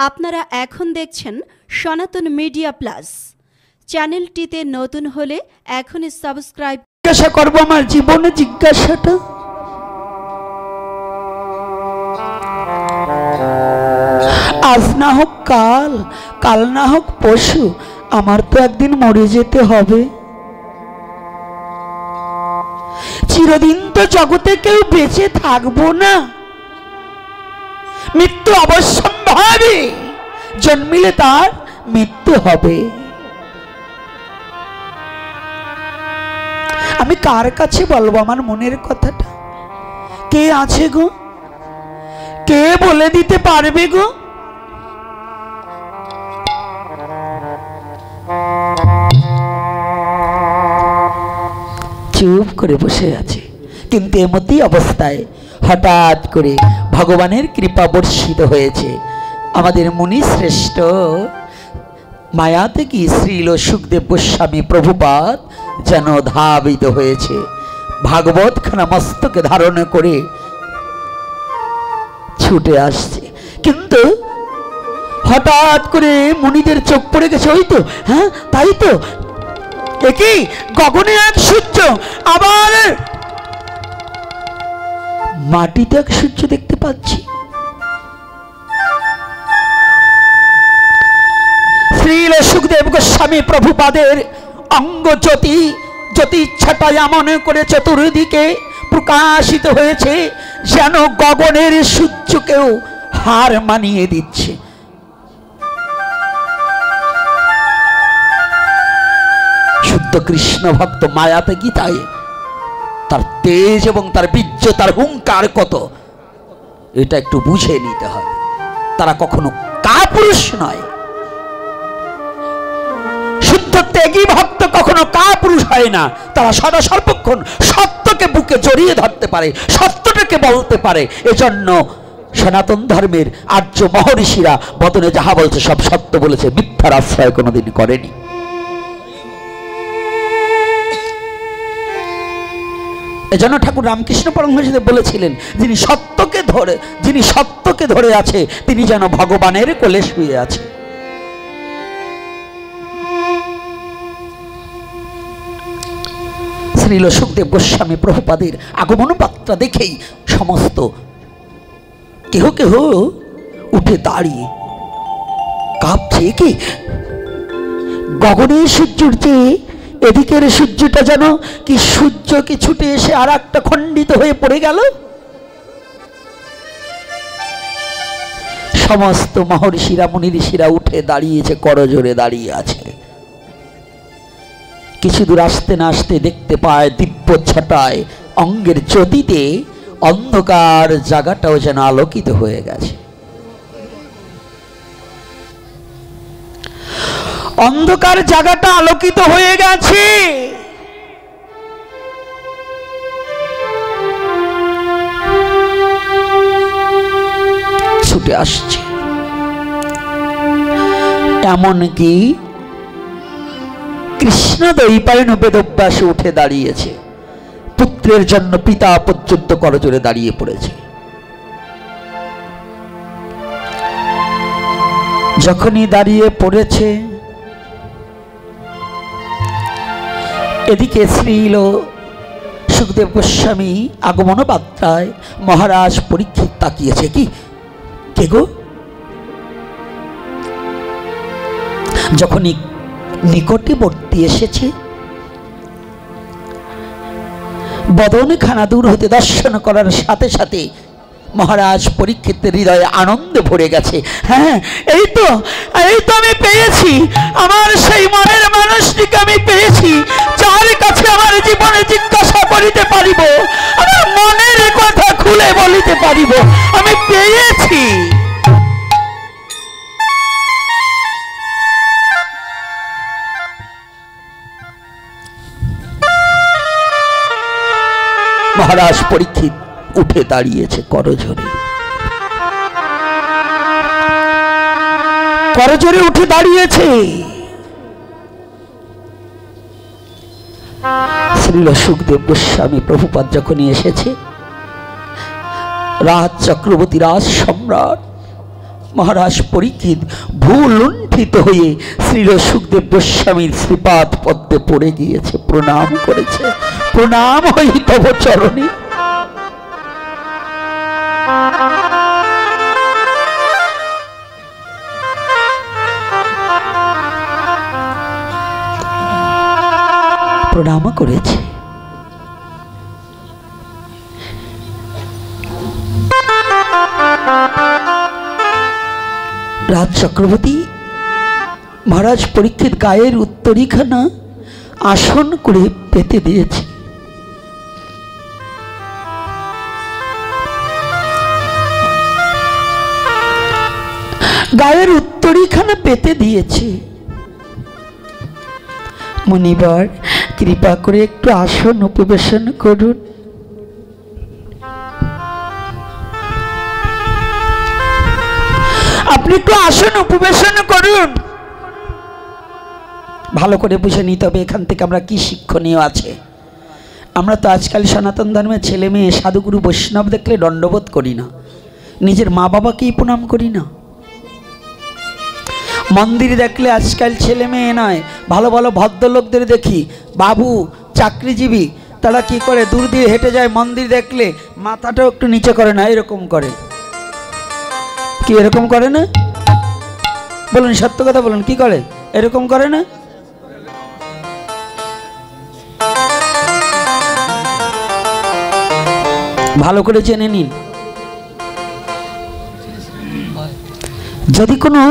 আপনারা এখন দেখছেন সনাতন মিডিয়া প্লাস। চ্যানেলটিতে নতুন হলে এখনই সাবস্ক্রাইব। জিজ্ঞাসা করব আমার জীবনে জিজ্ঞাসাটা, আজ না হোক কাল, কাল না হোক পরশু, আমার তো একদিন মরে যেতে হবে। চিরদিন তো জগতে কেউ বেঁচে থাকবো না, মৃত্যু অবশ্যম্ভাবী, জন্মিলে তার মৃত্যু হবে। আমি কার কাছে বলবো আমার মনের কথাটা? কে আছে গো? কে বলে দিতে পারবে গো? চুপ করে বসে আছে, কিন্তু এমতি অবস্থায় হঠাৎ করে ভগবানের কৃপা বর্ষিত হয়েছে। আমাদের মুনি শ্রেষ্ঠ মায়া থেকে শ্রীল সুখদেব গোস্বামী প্রভুপাদ যেন ধাবিত হয়েছে, ভাগবত খানা মস্তকে ধারণ করে ছুটে আসছে। কিন্তু হঠাৎ করে মুনিদের চোখ পড়ে গেছে, ওই তো, হ্যাঁ তাই তো, একই গগনে এক সূর্য, আবার মাটিতে এক সূর্য দেখতে পাচ্ছি। শ্রীল সুখদেব গোস্বামী প্রভুপাদের অঙ্গ জ্যোতি, জ্যোতিচ্ছটা এমন করে চতুর্দিকে প্রকাশিত হয়েছে যেন গগনের সূর্যকেও হার মানিয়ে দিচ্ছে। শুদ্ধ কৃষ্ণ ভক্ত মায়াতে গীতায় তার তেজ এবং তার বীর্য, তার হুঙ্কার কত, এটা একটু বুঝে নিতে হবে। তারা কখনো কাপুরুষ নয়, শুদ্ধ ত্যাগী ভক্ত কখনো কাপুরুষ হয় না। তারা সদা সর্বক্ষণ সত্যকে বুকে জড়িয়ে ধরতে পারে, সত্যটাকে বলতে পারে। এজন্য সনাতন ধর্মের আর্য মহর্ষিরা বদনে যাহা বলছে সব সত্য বলেছে, মিথ্যার আশ্রয় কোনোদিন করেনি। এজন্য ঠাকুর রামকৃষ্ণ পরমহংসদেব বলেছিলেন, যিনি সত্যকে ধরে আছে তিনি যেন ভগবানের কোলে শুয়ে আছে। শ্রীল সুখদেব গোস্বামী প্রভুপাদের আগমন বার্তা দেখেই সমস্ত কেহ কেহ উঠে দাঁড়িয়ে কাঁপছে। কি গগনের সূর্যের চেয়ে এদিকের সূর্যটা যেন কি সূর্যকে ছুটে এসে আর একটা খণ্ডিত হয়ে পড়ে গেল। সমস্ত মহর্ষিরা মুনি ঋষিরা উঠে দাঁড়িয়েছে, করজোড়ে দাঁড়িয়ে আছে। কিছু দূর আসতে না আসতে দেখতে পায় দিব্য ছটায় অঙ্গের জ্যোতিতে অন্ধকার জায়গাটাও যেন আলোকিত হয়ে গেছে। অন্ধকার জায়গাটা আলোকিত হয়ে গেছে। ছুটে আসছে, এমনকি কৃষ্ণ দৈপায়ন বেদব্যাসে উঠে দাঁড়িয়েছে। পুত্রের জন্য পিতা পর্যন্ত করজোড়ে দাঁড়িয়ে পড়েছে। যখনই দাঁড়িয়ে পড়েছে, এদিকে শ্রীল সুখদেব গোস্বামী আগমন বার্তায় মহারাজ পরীক্ষিত তাকিয়েছে। কি কে গো? যখনই নিকটবর্তী এসেছে, বদন খানা দূর হতে দর্শন করার সাথে সাথে মহারাজ পরীক্ষিতের হৃদয়ে আনন্দে ভরে গেছে। হ্যাঁ, এই তো আমি পেয়েছি, আমার সেই মনের মানুষটিকে আমি পেয়েছি, যার কাছে আমার জীবনে জিজ্ঞাসা করিতে পারিব, আমার মনের কথা খুলে বলিতে পারিব। আমি পেয়েছি। মহারাজ পরীক্ষিত উঠে দাঁড়িয়েছে করজোড়ে উঠে দাঁড়িয়েছে। শ্রীল সুখদেব গোস্বামী প্রভুপাদ যখনই এসেছে, রাজ চক্রবর্তী রাজ সম্রাট মহারাজ পরীক্ষিত ভূলুণ্ঠিত হয়ে শ্রীল সুখদেব গোস্বামীর শ্রীপাদ পদ্মে পড়ে গিয়েছে, প্রণাম করেছে। প্রণাম হই তব চরণে। প্রণাম করেছে। রাজ চক্রবর্তী মহারাজ পরীক্ষিত গায়ের উত্তরীখানা আসন করে পেতে দিয়েছে। গায়ের উত্তরীখানা পেতে দিয়েছে। মুনিবার কৃপা করে একটু আসন উপবেশন করুন। আপনি একটু আসন উপবেশন করুন। ভালো করে বুঝে নিতে হবে এখান থেকে আমরা কি শিক্ষণীয় আছে। আমরা তো আজকাল সনাতন ধর্মের ছেলে মেয়ে সাধুগুরু বৈষ্ণব দেখলে দণ্ডবোধ করি না, নিজের মা বাবাকেই প্রণাম করি না। মন্দির দেখলে আজকাল ছেলে মেয়ে নয়, ভালো ভালো ভদ্রলোকদের দেখি, বাবু চাকরিজীবী, তারা কি করে দূর দিয়ে হেঁটে যায়, মন্দির দেখলে মাথাটাও একটু নিচে করে না, এরকম করে। কি এরকম করে না? বলুন, সত্য কথা বলুন, কি করে? এরকম করে না? ভালো করে জেনে নিন। যদি কোনো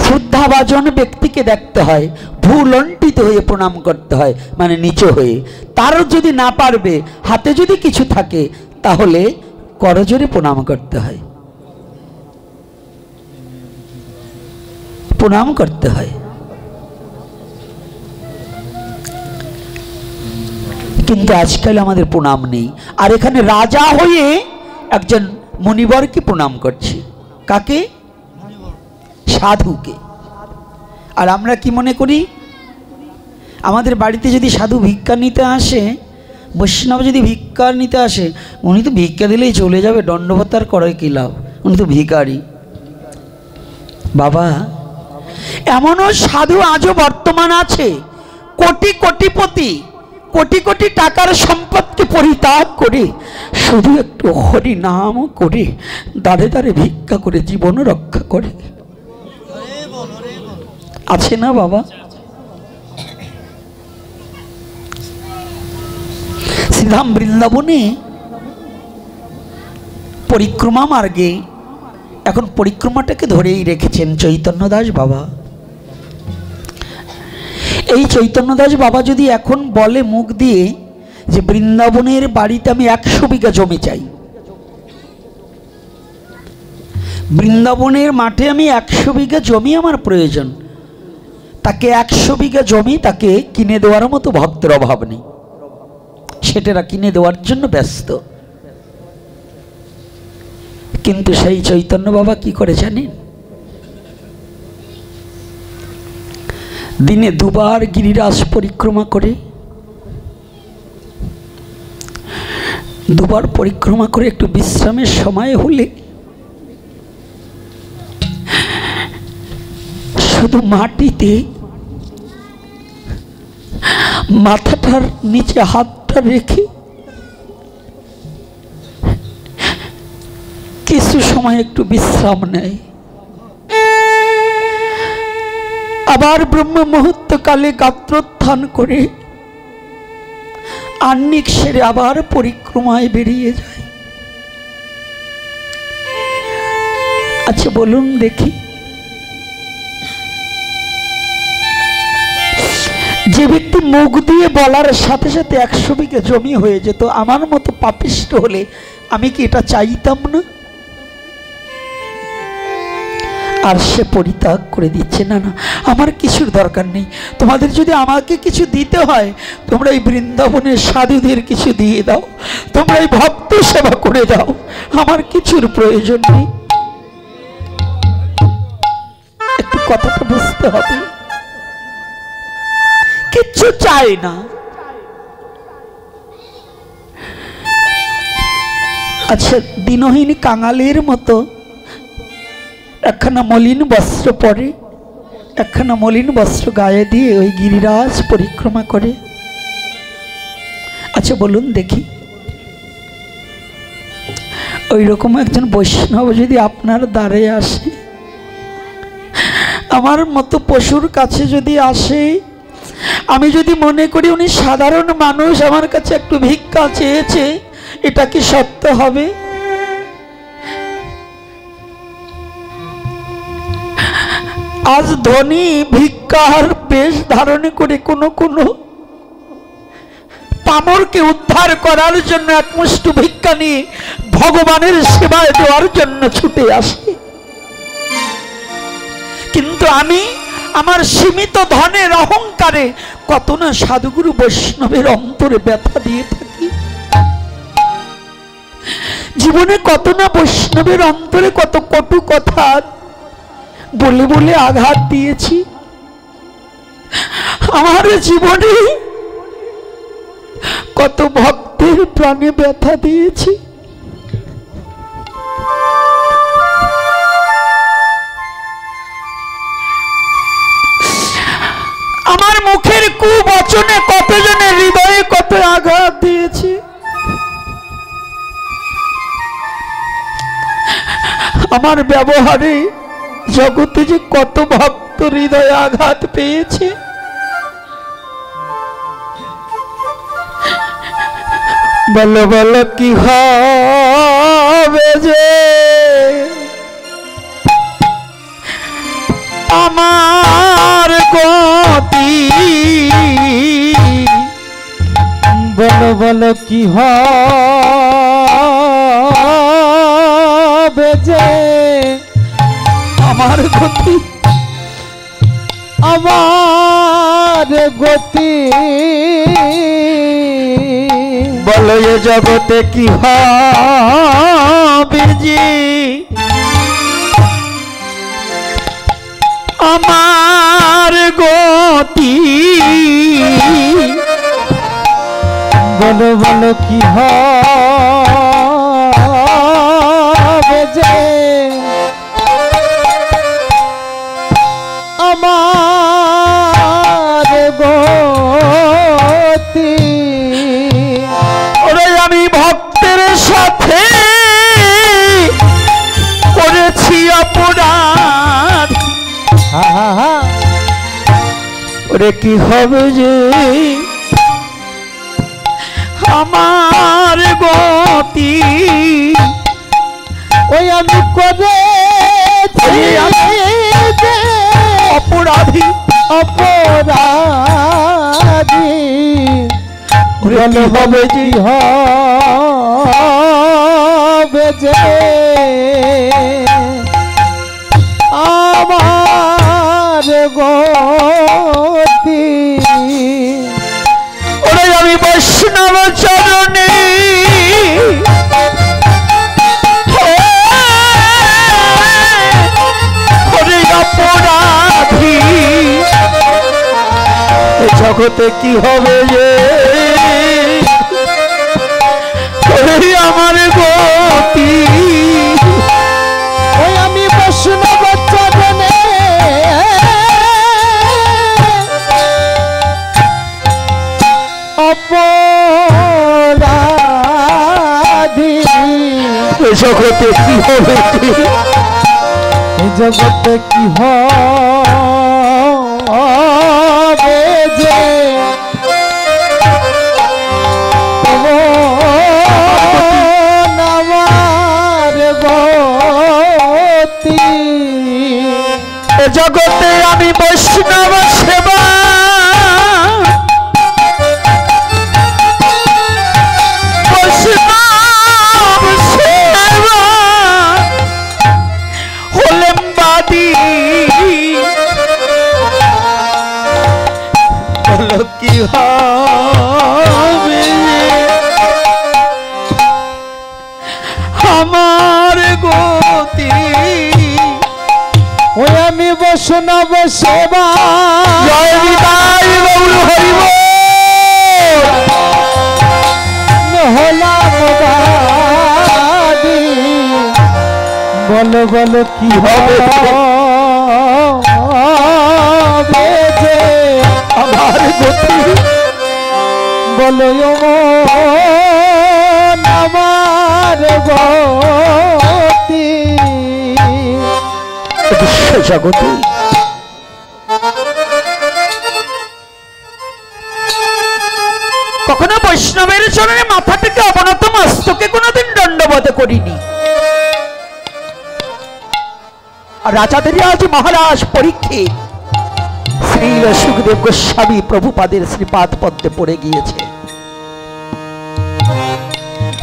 শ্রদ্ধাভাজন ব্যক্তিকে দেখতে হয়, ভূলণ্ঠিত হয়ে প্রণাম করতে হয়, মানে নিচু হয়ে। তারও যদি না পারবে, হাতে যদি কিছু থাকে, তাহলে করজোরে প্রণাম করতে হয়, প্রণাম করতে হয়। কিন্তু আজকাল আমাদের প্রণাম নেই। আর এখানে রাজা হয়ে একজন মুনিবরকে প্রণাম করছি। কাকে? সাধুকে। আর আমরা কি মনে করি, আমাদের বাড়িতে যদি সাধু ভিক্ষা নিতে আসে, বৈষ্ণব যদি ভিক্ষা নিতে আসে, উনি তো ভিক্ষা দিলেই চলে যাবে, দণ্ডবত আর করে কি লাভ, উনি তো ভিখারি। বাবা, এমনও সাধু আজও বর্তমান আছে, কোটি কোটিপতি, কোটি কোটি টাকার সম্পদকে পরিত্যাগ করে শুধু একটু হরি নাম করে দাঁড়ে দাঁড়ে ভিক্ষা করে জীবন রক্ষা করে। আছে না বাবা? শ্রীধাম বৃন্দাবনে পরিক্রমা মার্গে এখন পরিক্রমাটাকে ধরেই রেখেছেন চৈতন্য দাস বাবা। এই চৈতন্য দাস বাবা যদি এখন বলে মুখ দিয়ে যে বৃন্দাবনের বাড়িতে আমি 100 বিঘা জমি চাই, বৃন্দাবনের মাঠে আমি 100 বিঘা জমি আমার প্রয়োজন, তাকে 100 বিঘা জমি তাকে কিনে দেওয়ার মতো ভক্তের অভাব নেই, সেটা কিনে দেওয়ার জন্য ব্যস্ত। কিন্তু সেই চৈতন্য বাবা কি করে জানেন? দিনে 2 বার গিরিরাজ পরিক্রমা করে, 2 বার পরিক্রমা করে একটু বিশ্রামের সময় হলে শুধু মাটিতে মাথাটার নিচে হাতটা রেখে কিছু সময় একটু বিশ্রাম নেয়। আবার ব্রহ্ম মুহূর্ত কালে গাত্রোত্থান করে আহ্নিক সেরে আবার পরিক্রমায় বেরিয়ে যায়। আচ্ছা বলুন দেখি, যে ব্যক্তি মুখ দিয়ে বলার সাথে সাথে 100 বিঘা জমি হয়ে যেত, আমার মতো পাপিষ্ট হলে আমি কি এটা চাইতাম না? আর সে পরিত্যাগ করে দিচ্ছে, না না আমার কিছুর দরকার নেই, তোমাদের যদি আমাকে কিছু দিতে হয় তোমরা এই বৃন্দাবনের সাধুদের কিছু দিয়ে দাও, তোমরা এই ভক্ত সেবা করে দাও, আমার কিছুর প্রয়োজন নেই। একটু কথাটা বুঝতে হবে, কিচ্ছু চাই না। আচ্ছা দিনহীন কাঙালের মতো একখানা মলিন বস্ত্র পরে, একখানা মলিন বস্ত্র গায়ে দিয়ে ওই গিরিরাজ পরিক্রমা করে। আচ্ছা বলুন দেখি, ওই রকম একজন বৈষ্ণব যদি আপনার দ্বারে আসে, আমার মতো পশুর কাছে যদি আসে, আমি যদি মনে করি উনি সাধারণ মানুষ, আমার কাছে একটু ভিক্ষা চেয়েছে, এটা কি সত্য হবে? আজ ধনী ভিক্ষার বেশ ধারণ করে কোনো পামরকে উদ্ধার করার জন্য একমুষ্টি ভিক্ষা নিয়ে ভগবানের সেবায় দেওয়ার জন্য ছুটে আসে। কিন্তু আমি আমার সীমিত ধনের অহংকারে কত না সাধুগুরু বৈষ্ণবের অন্তরে ব্যথা দিয়ে থাকি। জীবনে কত না বৈষ্ণবের অন্তরে কত কটু কথা বলে বলে আঘাত দিয়েছি। আমার জীবনে কত ভক্তের প্রাণে ব্যথা দিয়েছি। আমার মুখের কুবচনে কতজনের হৃদয়ে কত আঘাত দিয়েছি। আমার ব্যবহারে জগতে যে কত ভক্ত হৃদয়ে আঘাত পেয়েছে। বলো বলো কি হবে যে আমার গতি, বলো বলো কি হবে যে আমার গতি, আমার গতি। বলো এ জগতে কি হবে যে আমার গতি, বলো বলো কি হবে যে আমার গতি। ওরে আমি ভক্তের সাথে করেছি অপরাধ, ওরে কি হবে যে আমার গতি। ওই আমি করেছি অপরাধী অপরাধী, বলো হবে যে হবে যে আমার গতি। ওরে আমি বৈষ্ণব চরণে ওরে অপরাধী, জগতে কি হবে যে ওরে আমার গতি। ওই আমি বৈষ্ণব চরণে অপরাধী, জগতে কি হবে, জগতে কি হবে যে আমার গতি। জগতে আমি বৈষ্ণব সেবা কি হবে আমার গতি। ওই আমি বৈষ্ণব সেবা জয় বিদায় গৌর হরিব হলাম বাদী, বলো বলো কি হবে যে আমার গতি, বলো আমার গতি। বিশ্ব জগতে কখনো বৈষ্ণবের চরণে মাথা থেকে অবনত মস্তকে কোনোদিন দণ্ডবোধ করিনি। রাজাদের আজ মহারাজ পরীক্ষিত শ্রীল সুখদেব গোস্বামী প্রভুপাদের শ্রীপাদ পদ্মে পড়ে গিয়েছে,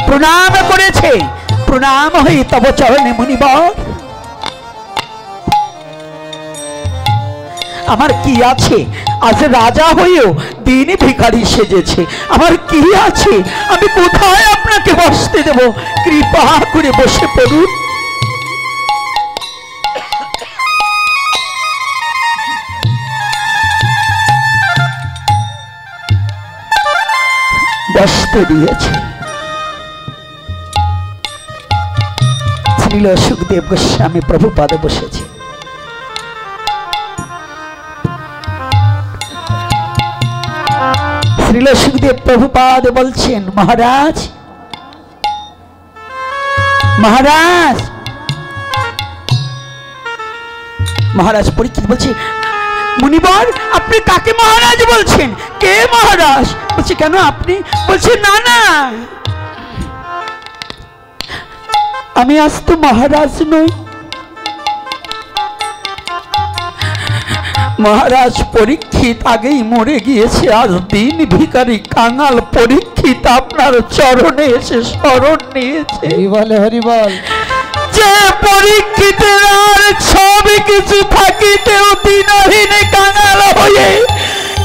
প্রণাম করেছে। প্রণাম হই তব চরণে মুনিবর। আমার কি আছে, আজ রাজা হয়েও দিন ভিখারি সেজেছে। আমার কি আছে, আমি কোথায় আপনাকে বসতে দেব? কৃপা করে বসে পড়ুন। বসতে দিয়েছে। শ্রীল সুখদেব গোস্বামী প্রভুপাদে বসেছে। শ্রীল সুখদেব প্রভুপাদ বলছেন, মহারাজ মহারাজ মহারাজ পরীক্ষিত বলছে, মুনিবর আপনি কাকে মহারাজ বলছেন? কে মহারাজ? বলছে কেন আপনি? বলছে না না, আমি আজ তো মহারাজ নই। মহারাজ পরীক্ষিত আগেই মরে গিয়েছে। আজ দিন ভিখারি কাঙাল পরীক্ষিত আপনার চরণে এসে শরণ নিয়েছে। হরিবল। যে পরীক্ষিতের আর সবই কিছু থাকিতেও দিনহীন কাঙাল হয়ে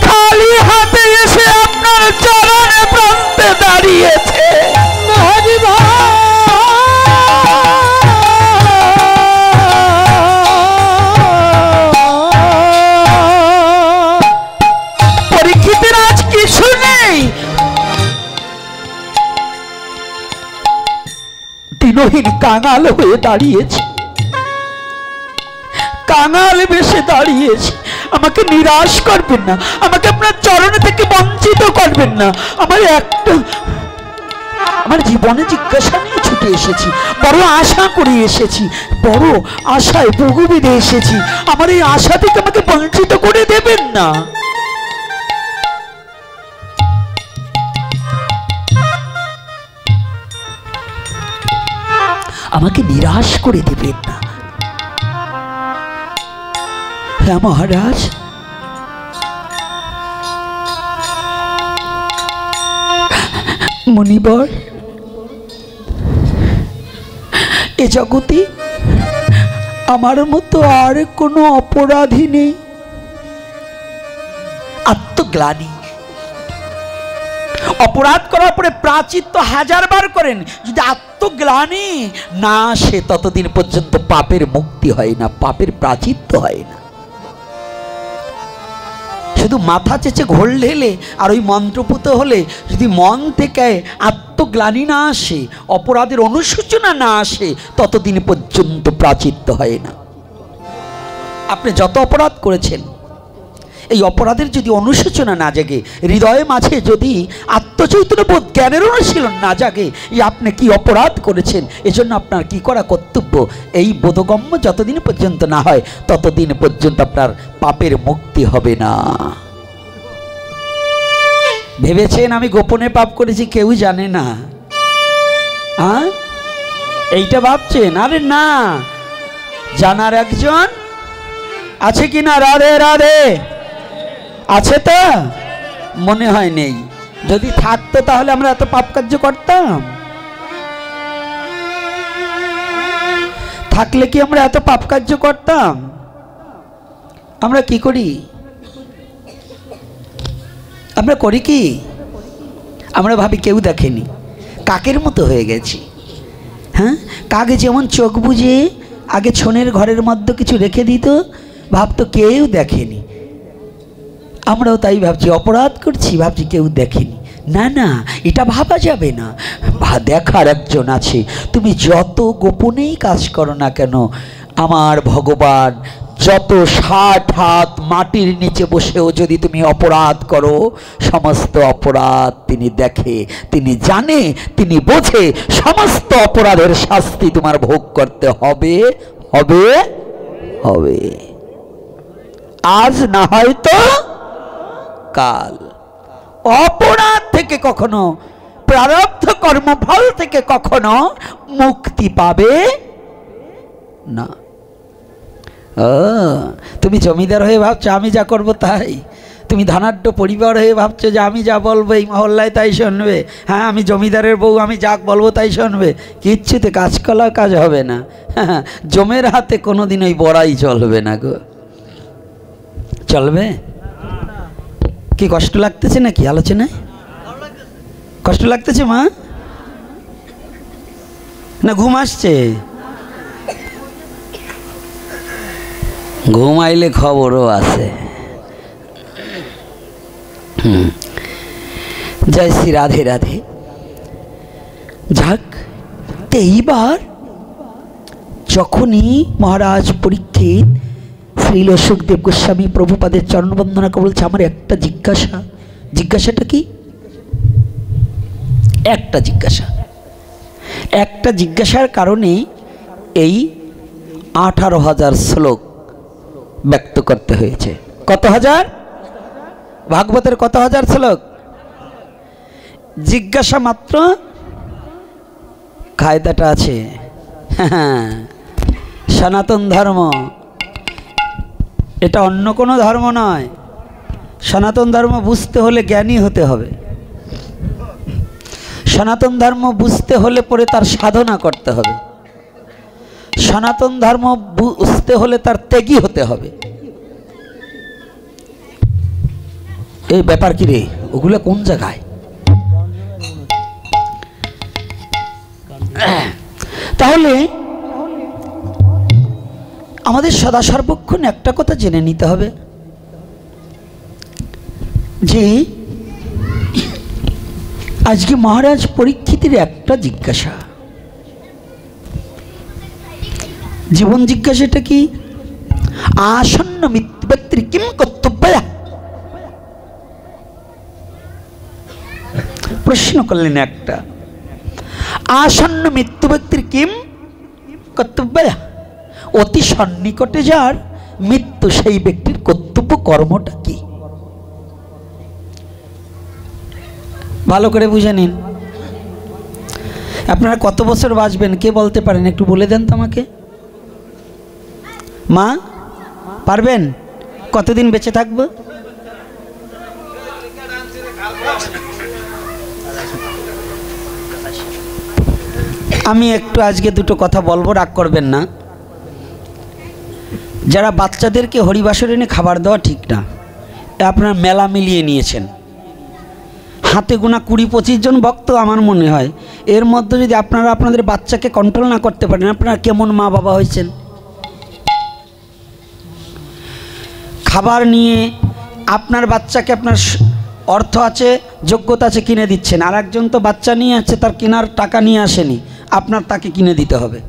খালি হাতে এসে আপনার চরণে প্রান্তে দাঁড়িয়েছে। পরীক্ষিতের আজ কিছু নেই, দিনহীন কাঙাল হয়ে দাঁড়িয়েছে, কাঙাল বেশে দাঁড়িয়েছে। আমাকে নিরাশ করবেন না, আমাকে আপনার চরণ থেকে বঞ্চিত করবেন না। আমার জীবনে জিজ্ঞাসা নিয়ে ছুটে এসেছি, বড় আশা করে এসেছি, বড় আশায় বহুবিধে এসেছি। আমার এই আশা থেকে আমাকে বঞ্চিত করে দেবেন না। আমাকে নিরাশ করে দিবেন না। হ্যাঁ মহারাজ, মুনিবর এ জগতে আমার মতো আর কোনো অপরাধী নেই। আত্মগ্লানি, অপরাধ করার পরে প্রায়শ্চিত্ত 1000 বার করেন, যদি আত্মগ্লানি না আসে ততদিন পর্যন্ত পাপের মুক্তি হয় না, পাপের প্রায়শ্চিত্ত হয় না। শুধু মাথা চেঁচে ঘোল ঢেলে আর ওই মন্ত্রপুত হলে যদি মন থেকে আত্মগ্লানি না আসে, অপরাধের অনুশোচনা না আসে, ততদিন পর্যন্ত প্রায়শ্চিত্ত হয় না। আপনি যত অপরাধ করেছেন, এই অপরাধের যদি অনুশোচনা না জাগে, হৃদয়ে মাঝে যদি আত্মচৈতন্য বোধ, জ্ঞানের অনুশীলন না জাগে, এই আপনি কি অপরাধ করেছেন, এজন্য আপনার কি করা কর্তব্য, এই বোধগম্য যতদিন পর্যন্ত না হয় ততদিন পর্যন্ত আপনার পাপের মুক্তি হবে না। ভেবেছেন আমি গোপনে পাপ করেছি, কেউ জানে না? হ্যাঁ, এইটা ভাবছেন? আরে না, জানার একজন আছে কিনা? রাধে রাধে আছে তো? মনে হয় নেই। যদি থাকতো তাহলে আমরা এত পাপ কার্য করতাম? থাকলে কি আমরা এত পাপ কার্য করতাম? আমরা কি করি? আমরা করি কি? আমরা ভাবি কেউ দেখেনি, কাকের মতো হয়ে গেছি। হ্যাঁ, কাকে যেমন চোখ বুজে আগে ছোনের ঘরের মধ্যে কিছু রেখে দিত, ভাবতো কেউ দেখেনি। আমরাও তাই ভাবছি, অপরাধ করছি, ভাবছি কেউ দেখেনি। না না, এটা ভাবা যাবে না। দেখার একজন আছে। তুমি যত গোপনেই কাজ করো না কেন, আমার ভগবান যত 60 হাত মাটির নিচে বসেও যদি তুমি অপরাধ করো, সমস্ত অপরাধ তিনি দেখে, তিনি জানে, তিনি বোঝে। সমস্ত অপরাধের শাস্তি তোমার ভোগ করতে হবে হবে হবে, আজ না হয়তো কাল। অপরাধ থেকে কখনো, প্রারব্ধ কর্মফল থেকে কখনো মুক্তি পাবে না। তুমি জমিদার হয়ে ভাবছো আমি যা করব তাই, তুমি ধনাঢ্য পরিবার হয়ে ভাবছো যে আমি যা বলবো এই মহল্লায় তাই শুনবে। হ্যাঁ, আমি জমিদারের বউ, আমি যা বলবো তাই শুনবে। কিচ্ছুতে কাজ হবে না। হ্যাঁ, জমের হাতে কোনোদিন ওই বড়াই চলবে না গো। চলবে? কি কষ্ট লাগতেছে নাকি আলোচনায়? কষ্ট লাগতেছে মা, না ঘুম আসছে? ঘুম আইলে খবরও আছে। জয় শ্রী রাধে রাধে। যাক, এইবার যখনই মহারাজ পরীক্ষিত শ্রীল সুখদেব গোস্বামী প্রভুপাদের চরণ বন্দনা করে বলছে, আমার একটা জিজ্ঞাসা। জিজ্ঞাসাটা কি? একটা জিজ্ঞাসার কারণে এই 18,000 শ্লোক ব্যক্ত করতে হয়েছে। কত হাজার? ভাগবতের কত হাজার শ্লোক? জিজ্ঞাসা মাত্র। কায়দাটা আছে, সনাতন ধর্ম, এটা অন্য কোনো ধর্ম নয়। সনাতন ধর্ম বুঝতে হলে জ্ঞানী হতে হবে। সনাতন ধর্ম বুঝতে হলে পরে তার সাধনা করতে হবে। সনাতন ধর্ম বুঝতে হলে তার ত্যাগী হতে হবে। এই ব্যাপার কি রে? ওগুলো কোন জায়গায়? তাহলে আমাদের সদা সর্বক্ষণ একটা কথা জেনে নিতে হবে যে আজকে মহারাজ পরীক্ষিতের একটা জিজ্ঞাসা, জীবন জিজ্ঞাসাটা কি? আসন্ন মৃত্যু ব্যক্তির কিম কর্তব্য? প্রশ্ন করলেন একটা, আসন্ন মৃত্যু ব্যক্তির কিম কর্তব্য? অতি সন্নিকটে যার মৃত্যু, সেই ব্যক্তির কর্তব্য কর্মটা কি? ভালো করে বুঝে নিন। আপনারা কত বছর বাঁচবেন কে বলতে পারেন? একটু বলে দেন তো আমাকে। মা পারবেন? কতদিন বেঁচে থাকবো? আমি একটু আজকে দুটো কথা বলবো, রাগ করবেন না। যারা বাচ্চাদেরকে হরিবাসরে এনে খাবার দেওয়া ঠিক না, আপনারা মেলা মিলিয়ে নিয়েছেন। হাতে গোনা 20-25 জন ভক্ত আমার মনে হয়, এর মধ্যে যদি আপনারা আপনাদের বাচ্চাকে কন্ট্রোল না করতে পারেন, আপনারা কেমন মা বাবা হয়েছেন? খাবার নিয়ে আপনার বাচ্চাকে, আপনার অর্থ আছে, যোগ্যতা আছে, কিনে দিচ্ছেন। আর একজন তো বাচ্চা নিয়ে আছে, তার কেনার টাকা নিয়ে আসেনি, আপনার তাকে কিনে দিতে হবে।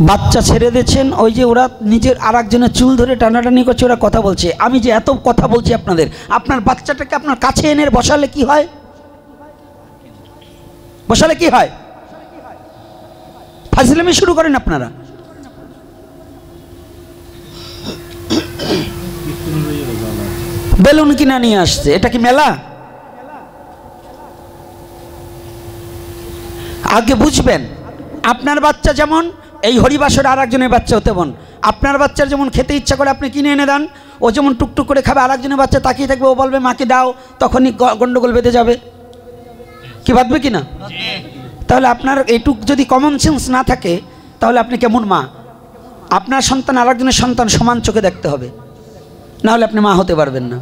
বাচ্চা ছেড়ে দিচ্ছেন, ওই যে ওরা নিজের আর একজনের চুল ধরে টানাটানি করছে, ওরা কথা বলছে। আমি যে এত কথা বলছি আপনাদের, আপনার বাচ্চাটাকে আপনার কাছে এনে বসালে কি হয়? বসালে কি হয়? ফাজলামি শুরু করেন আপনারা। বেলুন কিনা নিয়ে আসছে, এটা কি মেলা? আগে বুঝবেন, আপনার বাচ্চা যেমন এই হরিবাসরে আর একজনের বাচ্চাও তেমন। আপনার বাচ্চার যেমন খেতে ইচ্ছা করে আপনি কিনে এনে দেন, ও যেমন টুকটুক করে খাবে, আর একজনের বাচ্চা তাকিয়ে থাকবে, ও বলবে মাকে দাও, তখনই গন্ডগোল বেঁধে যাবে। কি বাঁধবে কিনা? তাহলে আপনার এইটুক যদি কমন সেন্স না থাকে, তাহলে আপনি কেমন মা? আপনার সন্তান আর একজনের সন্তান সমান চোখে দেখতে হবে, না হলে আপনি মা হতে পারবেন না।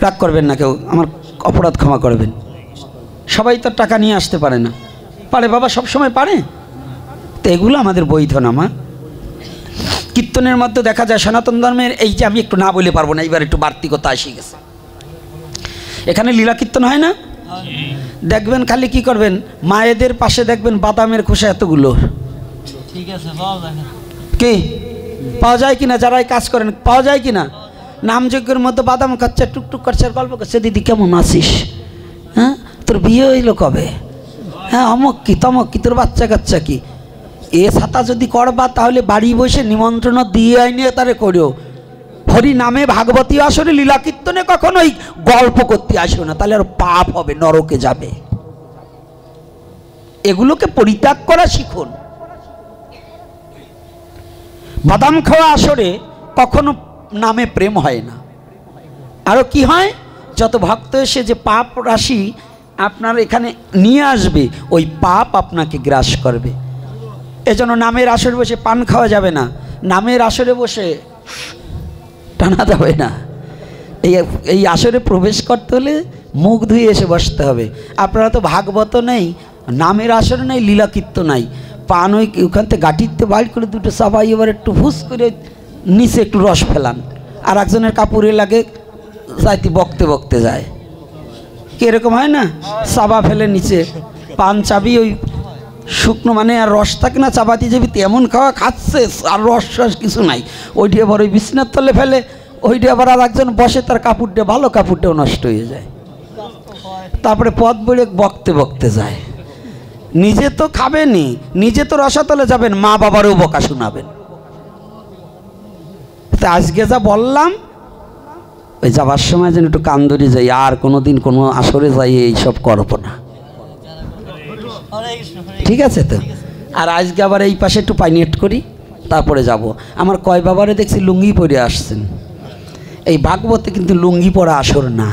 রাগ করবেন না কেউ, আমার অপরাধ ক্ষমা করবেন। সবাই তো টাকা নিয়ে আসতে পারে না। পারে বাবা, সব সময় পারে তো। এগুলো আমাদের বৈধ না মা। কীর্তন কীর্তনের মধ্যে দেখা যায় সনাতন ধর্মের এই যে আমি একটু না বলে পারবো না, এইবার একটু বাড়তি কথা এসে গেছে। এখানে লীলা কীর্তন হয় না? দেখবেন খালি কি করবেন, মায়েদের পাশে দেখবেন বাদামের খোসা এতগুলো। ঠিক আছে, কি পাওয়া যায় কিনা? যারাই কাজ করেন পাওয়া যায় কিনা? নামযজ্ঞের মধ্যে বাদাম খাচ্ছে, টুকটুক করছে আর গল্প করছে, দিদি কেমন আছিস, হ্যাঁ তোর বিয়ে হইলো কবে, হ্যাঁ অমক কি তমক কি, তোর বাচ্চা কাচ্চা কি। এ ছাতা যদি করবা তাহলে বাড়ি বসে নিমন্ত্রণ দিয়ে আইনে তারে করিও। হরি নামে ভাগবতী আসরে লীলা কীর্তনে কখনোই গল্প করতে আসো না, তাহলে আর পাপ হবে, নরকে যাবে। এগুলোকে পরিত্যাগ করা শিখুন। বাদাম খাওয়া আসরে কখনো নামে প্রেম হয় না। আরও কি হয়, যত ভক্ত এসে যে পাপ রাশি আপনার এখানে নিয়ে আসবে, ওই পাপ আপনাকে গ্রাস করবে। এজন্য নামের আসরে বসে পান খাওয়া যাবে না, নামের আসরে বসে টানা যাবে না। এই আসরে প্রবেশ করতে হলে মুখ ধুয়ে এসে বসতে হবে। আপনারা তো ভাগবত নেই, নামের আসরে নেই, লীলা কীর্তন নাই, পান ওই ওখান থেকে গাঠিতে বাইর করে দুটো চাবাই এবার একটু ফুস করে নিচে একটু রস ফেলান, আর একজনের কাপড়ে লাগে যাইতে বকতে বকতে যায়। কি এরকম হয় না? চাবা ফেলে নিচে পান চাবি ওই শুকনো মানে আর রস থাকে না, চাবাতি যাবি তেমন খাওয়া খাচ্ছে আর রস রস কিছু নাই, ওইটি আবার ওই বিছনার তলে ফেলে, ওইটি আবার আর একজন বসে, তার কাপড়টা ভালো কাপড়টাও নষ্ট হয়ে যায়। তারপরে পথ বেড়ে বকতে বকতে যায়। নিজে তো খাবেনি, নিজে তো রসাতলে যাবেন, মা বাবারও বকা শোনাবেন। আজকে যা বললাম, ওই যাবার সময় যেন একটু কান্দরি যাই, আর কোনোদিন কোনো আসরে যাই এইসব করবো না, ঠিক আছে তো? আর আজকে আবার এই পাশে একটু পাইনেট করি, তারপরে যাব। আমার কয় বাবারে দেখছি লুঙ্গি পরে আসছেন। এই ভাগবতে কিন্তু লুঙ্গি পরা আসর না,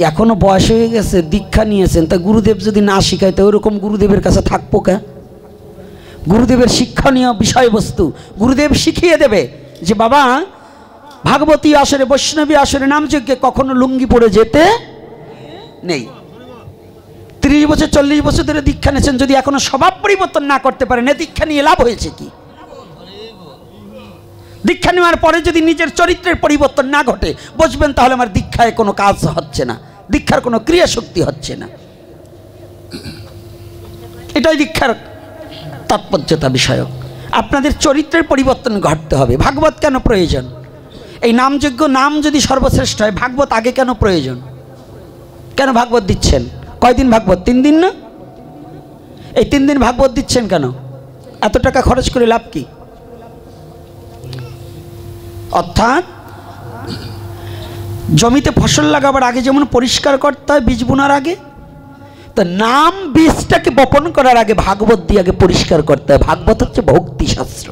এখনো বয়স হয়ে গেছে, দীক্ষা নিয়েছেন, তা গুরুদেব যদি না শিখায় তো ওরকম গুরুদেবের কাছে থাকবো কে? গুরুদেবের শিক্ষণীয় বিষয়বস্তু গুরুদেব শিখিয়ে দেবে যে বাবা ভাগবতী আসরে, বৈষ্ণবী আসরে, নামযজ্ঞে কখনো লুঙ্গি পরে যেতে নেই। 30 বছর 40 বছর ধরে দীক্ষা নিয়েছেন, যদি এখনো স্বভাব পরিবর্তন না করতে পারেন, এ দীক্ষা নিয়ে লাভ হয়েছে কি? দীক্ষা নেওয়ার পরে যদি নিজের চরিত্রের পরিবর্তন না ঘটে, বুঝবেন তাহলে আমার দীক্ষায় কোনো কাজ হচ্ছে না, দীক্ষার কোনো ক্রিয়া শক্তি হচ্ছে না। এটাই দীক্ষার তাৎপর্যতা বিষয়ক। আপনাদের চরিত্রের পরিবর্তন ঘটতে হবে। ভাগবত কেন প্রয়োজন? এই নামযজ্ঞ, নাম যদি সর্বশ্রেষ্ঠ হয়, ভাগবত আগে কেন প্রয়োজন? কেন ভাগবত দিচ্ছেন? কয়দিন ভাগবত? 3 দিন না? এই 3 দিন ভাগবত দিচ্ছেন কেন? এত টাকা খরচ করে লাভ কি? অর্থাৎ জমিতে ফসল লাগাবার আগে যেমন পরিষ্কার করতে হয় বীজ বোনার আগে, তো নাম বীজটাকে বপন করার আগে ভাগবত দিয়ে আগে পরিষ্কার করতে হয়। ভাগবত হচ্ছে ভক্তি শাস্ত্র।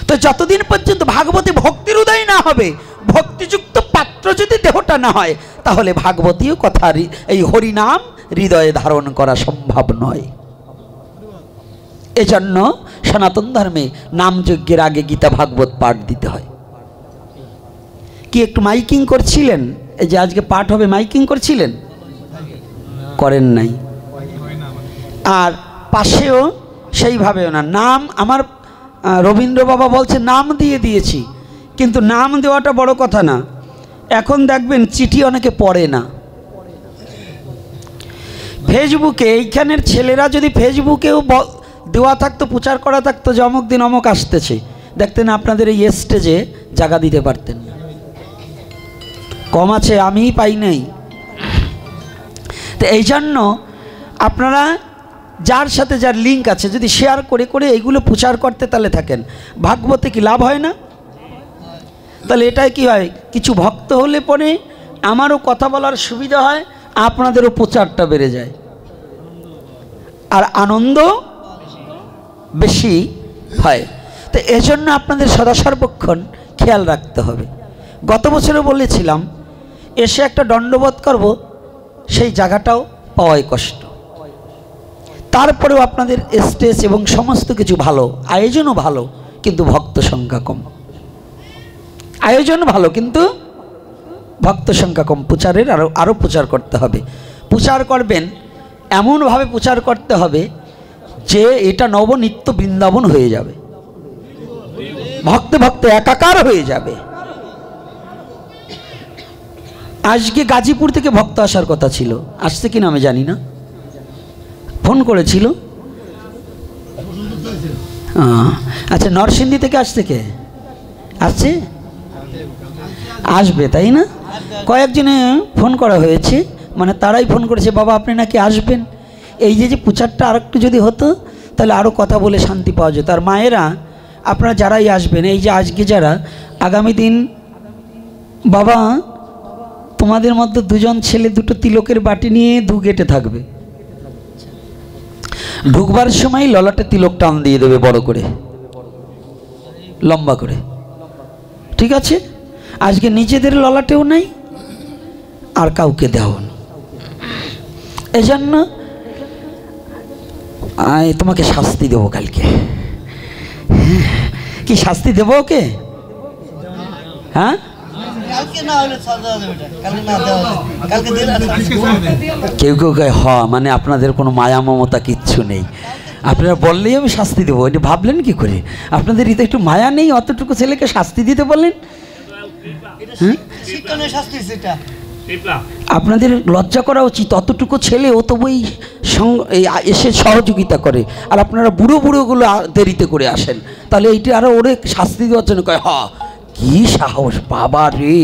তো যতদিন পর্যন্ত ভাগবতে ভক্তির উদয় না হবে, ভক্তিযুক্ত পাত্র যদি দেহটা না হয়, তাহলে ভাগবতীয় কথা, এই হরিনাম হৃদয়ে ধারণ করা সম্ভব নয়। এজন্য সনাতন ধর্মে নামযজ্ঞের আগে গীতা ভাগবত পাঠ দিতে হয়। কি একটু মাইকিং করছিলেন? এই যে আজকে পাঠ হবে, মাইকিং করছিলেন? করেন নাই। আর পাশেও সেইভাবেও না। নাম আমার রবীন্দ্র বাবা বলছে নাম দিয়ে দিয়েছি, কিন্তু নাম দেওয়াটা বড় কথা না। এখন দেখবেন চিঠি অনেকে পড়ে না। ফেসবুকে, এইখানের ছেলেরা যদি ফেসবুকেও দেওয়া থাকতো, প্রচার করা থাকতো যে অমুক দিন অমুক আসতেছে, দেখতেন আপনাদের এই স্টেজে জায়গা দিতে পারতেন না। কম আছে, আমিই পাই নাই। তো এই জন্য আপনারা যার সাথে যার লিঙ্ক আছে, যদি শেয়ার করে করে এইগুলো প্রচার করতে তাহলে থাকেন। ভাগবতে কি লাভ হয় না? তাহলে এটাই কি হয়, কিছু ভক্ত হলে পরে আমারও কথা বলার সুবিধা হয়, আপনাদেরও প্রচারটা বেড়ে যায়, আর আনন্দ বেশি হয়। তো এজন্য আপনাদের সদা সর্বক্ষণ খেয়াল রাখতে হবে। গত বছরও বলেছিলাম, এসে একটা দণ্ডবোধ করব, সেই জায়গাটাও পাওয়াই কষ্ট। তারপরেও আপনাদের স্টেজ এবং সমস্ত কিছু ভালো, আয়োজনও ভালো, কিন্তু ভক্ত সংখ্যা কম। আয়োজন ভালো কিন্তু ভক্ত সংখ্যা কম। প্রচারের আরও প্রচার করতে হবে। প্রচার করবেন এমনভাবে প্রচার করতে হবে যে এটা নবনিত্য বৃন্দাবন হয়ে যাবে। ভক্তে ভক্তে একাকার হয়ে যাবে। আজকে গাজীপুর থেকে ভক্ত আসার কথা ছিল, আসছে কিনা আমি জানি না, ফোন করেছিল। আচ্ছা, নরসিংদী থেকে আসছে কে? আসছে, আসবে তাই না? কয়েকজনে ফোন করা হয়েছে, মানে তারাই ফোন করেছে, বাবা আপনি নাকি আসবেন। এই যে প্রচারটা আর একটু যদি হতো তাহলে আরও কথা বলে শান্তি পাওয়া যেত। আর মায়েরা আপনারা যারাই আসবেন, এই যে আজকে যারা, আগামী দিন বাবা তোমাদের মধ্যে দুজন ছেলে দুটো তিলকের বাটি নিয়ে দু গেটে থাকবে। ঢুকবার সময় ললাটে তিলক টান দিয়ে দেবে বড় করে, লম্বা করে, ঠিক আছে? আজকে নিজেদের ললাটেও নাই আর কাউকে দেও না। এই জন্য তোমাকে শাস্তি দেবো কালকে। কি শাস্তি দেবো ওকে? হ্যাঁ, কেউ কেউ কয় মানে আপনাদের কোনো মায়া মমতা কিচ্ছু নেই, আপনারা বললেই আমি শাস্তি দেবো। এটা ভাবলেন কি করে? আপনাদের হৃদয়ে একটু মায়া নেই, অতটুকু ছেলেকে শাস্তি দিতে বললেন? আপনাদের লজ্জা করা উচিত। অতটুকু ছেলে ও তো বই এসে সহযোগিতা করে, আর আপনারা বুড়ো বুড়োগুলো দেরিতে করে আসেন, তাহলে এইটা আরো ওরে শাস্তি দেওয়ার জন্য কয় কি সাহস বাবা রে।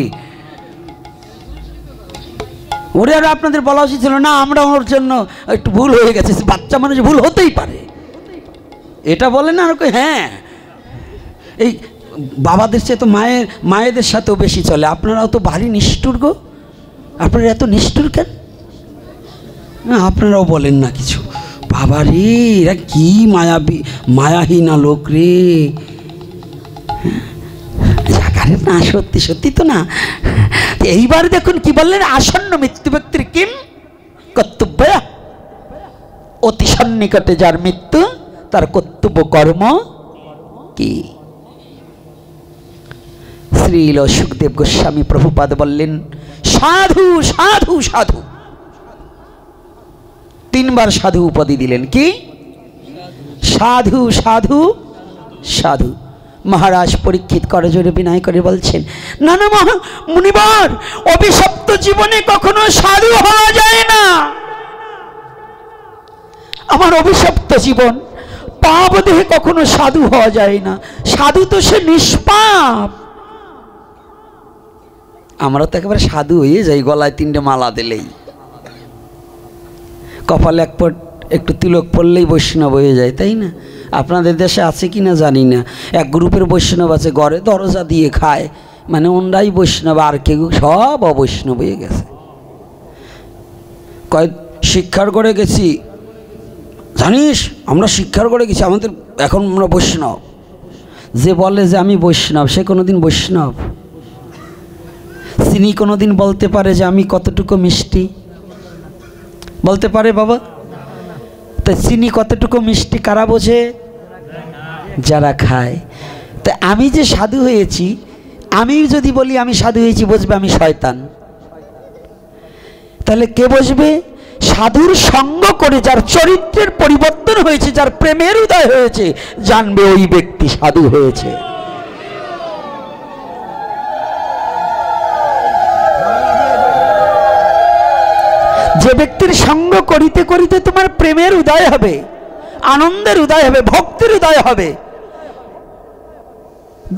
ওরে আর আপনাদের বলা উচিত ছিল না, আমরা ওর জন্য একটু ভুল হয়ে গেছে, বাচ্চা মানুষ ভুল হতেই পারে, এটা বলে না। আর হ্যাঁ, এই বাবাদের চেয়ে তো মায়েদের সাথেও বেশি চলে। আপনারাও তো ভারী নিষ্ঠুর গো, আপনারা এত নিষ্ঠুর কেন? আপনারাও বলেন না কিছু। বাবা রে, এরা কি মায়াহীনা লোক রে। না সত্যি সত্যি তো না। এইবার দেখুন কি বললেন, আসন্ন মৃত্যু ব্যক্তির কিম কর্তব্য, অতি সন্নিকটে যার মৃত্যু তার কর্তব্য কর্ম কি। শ্রীল সুখদেব গোস্বামী প্রভুপাদ বললেন, সাধু সাধু সাধু, তিনবার সাধু উপাধি দিলেন। কি? সাধু সাধু সাধু। মহারাজ পরীক্ষিত করজোড়ে বিনয় করে বলছেন, না না মুনিবর, অভিশপ্ত জীবনে কখনো সাধু হওয়া যায় না। আমার অভিশপ্ত জীবন, পাপ দেহে কখনো সাধু হওয়া যায় না। সাধু তো সে নিষ্পাপ। আমরা তো একেবারে সাধু হয়ে যাই, গলায় তিনটে মালা দিলেই, কপালে একটু তিলক পড়লেই বৈষ্ণব হয়ে যায়, তাই না? আপনাদের দেশে আছে কি না জানি না, এক গ্রুপের বৈষ্ণব আছে, ঘরে দরজা দিয়ে খায়, মানে ওনরাই বৈষ্ণব, আর কেউ সব অবৈষ্ণব হয়ে গেছে। কয় শিক্ষার করে গেছি, জানিস আমরা শিক্ষার করে গেছি, আমাদের এখন আমরা বৈষ্ণব। যে বলে যে আমি বৈষ্ণব, সে কোনোদিন বৈষ্ণব? চিনি কোনোদিন বলতে পারে যে আমি কতটুকু মিষ্টি? বলতে পারে বাবা? তা চিনি কতটুকু মিষ্টি কারা বোঝে? যারা খায়। তা আমি যে সাধু হয়েছি, আমি যদি বলি আমি সাধু হয়েছি, বুঝবে আমি শয়তান। তাহলে কে বুঝবে? সাধুর সঙ্গ করে যার চরিত্রের পরিবর্তন হয়েছে, যার প্রেমের উদয় হয়েছে, জানবে ওই ব্যক্তি সাধু হয়েছে। যে ব্যক্তির সঙ্গ করিতে করিতে তোমার প্রেমের উদয় হবে, আনন্দের উদয় হবে, ভক্তির উদয় হবে,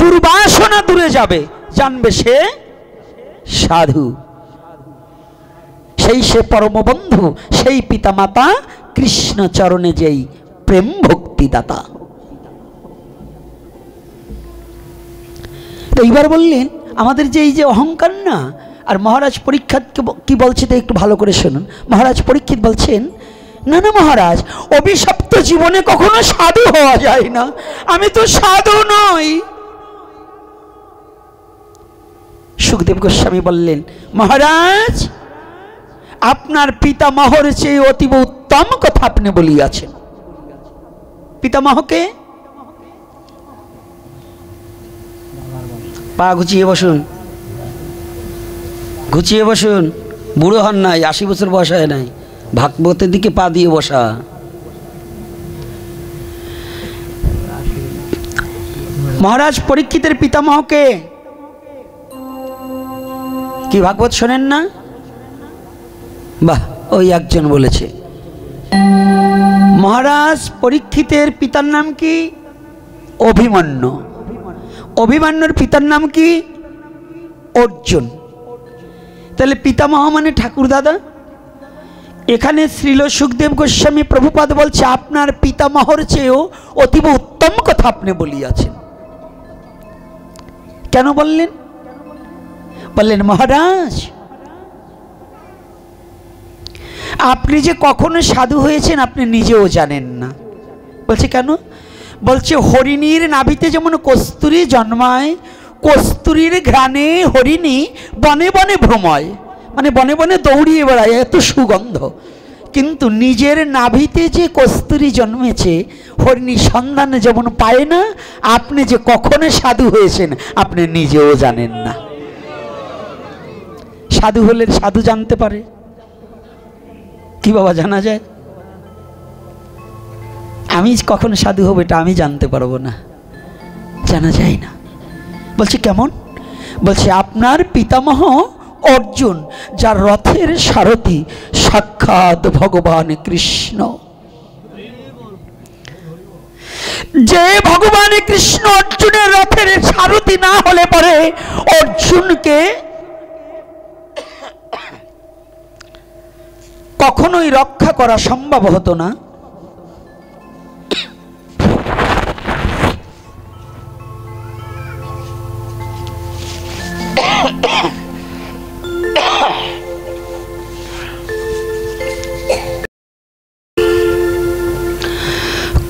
দুর্বাসনা দূরে যাবে, জানবে সে সাধু, সেই সে পরম বন্ধু, সেই পিতা মাতা কৃষ্ণ চরণে যেই প্রেম ভক্তি দাতা। এইবার বললেন আমাদের যে এই যে অহংকার না, আর মহারাজ পরীক্ষিত কি বলছে তো একটু ভালো করে শুনুন। মহারাজ পরীক্ষিত বলছেন, না না মহারাজ, অভিশপ্ত জীবনে কখনো সাধু হওয়া যায় না, আমি তো সাধু নই। সুখদেব গোস্বামী বললেন, মহারাজ আপনার পিতামহর চেয়ে অতীব উত্তম কথা আপনি বলিয়াছেন। পিতামহকে? পা গুছিয়ে বসুন, গুছিয়ে বসুন, বুড়ো হন নাই, 80 বছর বয়স হয় নাই, ভাগবতের দিকে পা দিয়ে বসা। মহারাজ পরীক্ষিতের পিতামহকে কি ভাগবত শোনেন না? বাহ, ওই একজন বলেছে। মহারাজ পরীক্ষিতের পিতার নাম কি? অভিমন্যু। অভিমন্যুর পিতার নাম কি? অর্জুন। তাহলে পিতামহ মানে ঠাকুর দাদা। এখানে শ্রীল সুখদেব গোস্বামী প্রভুপাদ বলছে আপনার পিতামহর চেয়েও অতীব উত্তম কথা আপনি বলিয়াছেন। কেন বললেন? বললেন মহারাজ আপনি যে কখনো সাধু হয়েছেন আপনি নিজেও জানেন না। বলছে কেন? বলছে হরিণীর নাভিতে যেমন কস্তুরী জন্মায়, কস্তুরীর ঘ্রাণে হরিণী বনে বনে ভ্রময়, মানে বনে বনে দৌড়িয়ে বেড়ায়, এত সুগন্ধ। কিন্তু নিজের নাভিতে যে কস্তুরী জন্মেছে হরিণী সন্ধানে যেমন পায় না, আপনি যে কখনো সাধু হয়েছেন আপনি নিজেও জানেন না। সাধু হলে সাধু জানতে পারে কি বাবা? জানা যায়? আমি কখন সাধু হব এটা আমি জানতে পারবো না, জানা যায় না। বলছে কেমন? বলছে আপনার পিতামহ অর্জুন, যার রথের সারথি সাক্ষাৎ ভগবান কৃষ্ণ। যে ভগবান কৃষ্ণ অর্জুনের রথের সারথি না হলে পরে অর্জুনকে কখনোই রক্ষা করা সম্ভব হতো না।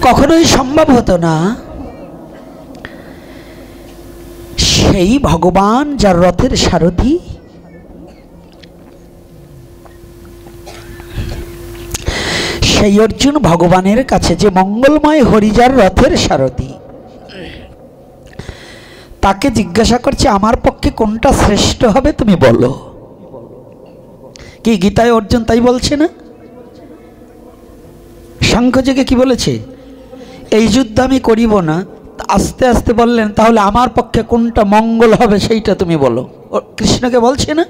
কখনোই সম্ভব হতো না। সেই ভগবান যার রথের সারথি, সেই অর্জুন ভগবানের কাছে যে মঙ্গলময় হরিজার রথের সারথি, তাকে জিজ্ঞাসা করছে আমার পক্ষে কোনটা শ্রেষ্ঠ হবে তুমি বলো। কি গীতায় অর্জুন তাই বলছে না? সাংখ্যযোগে কি বলেছে? এই যুদ্ধ আমি করিব না। আস্তে আস্তে বললেন তাহলে আমার পক্ষে কোনটা মঙ্গল হবে সেইটা তুমি বলো। কৃষ্ণকে বলছে না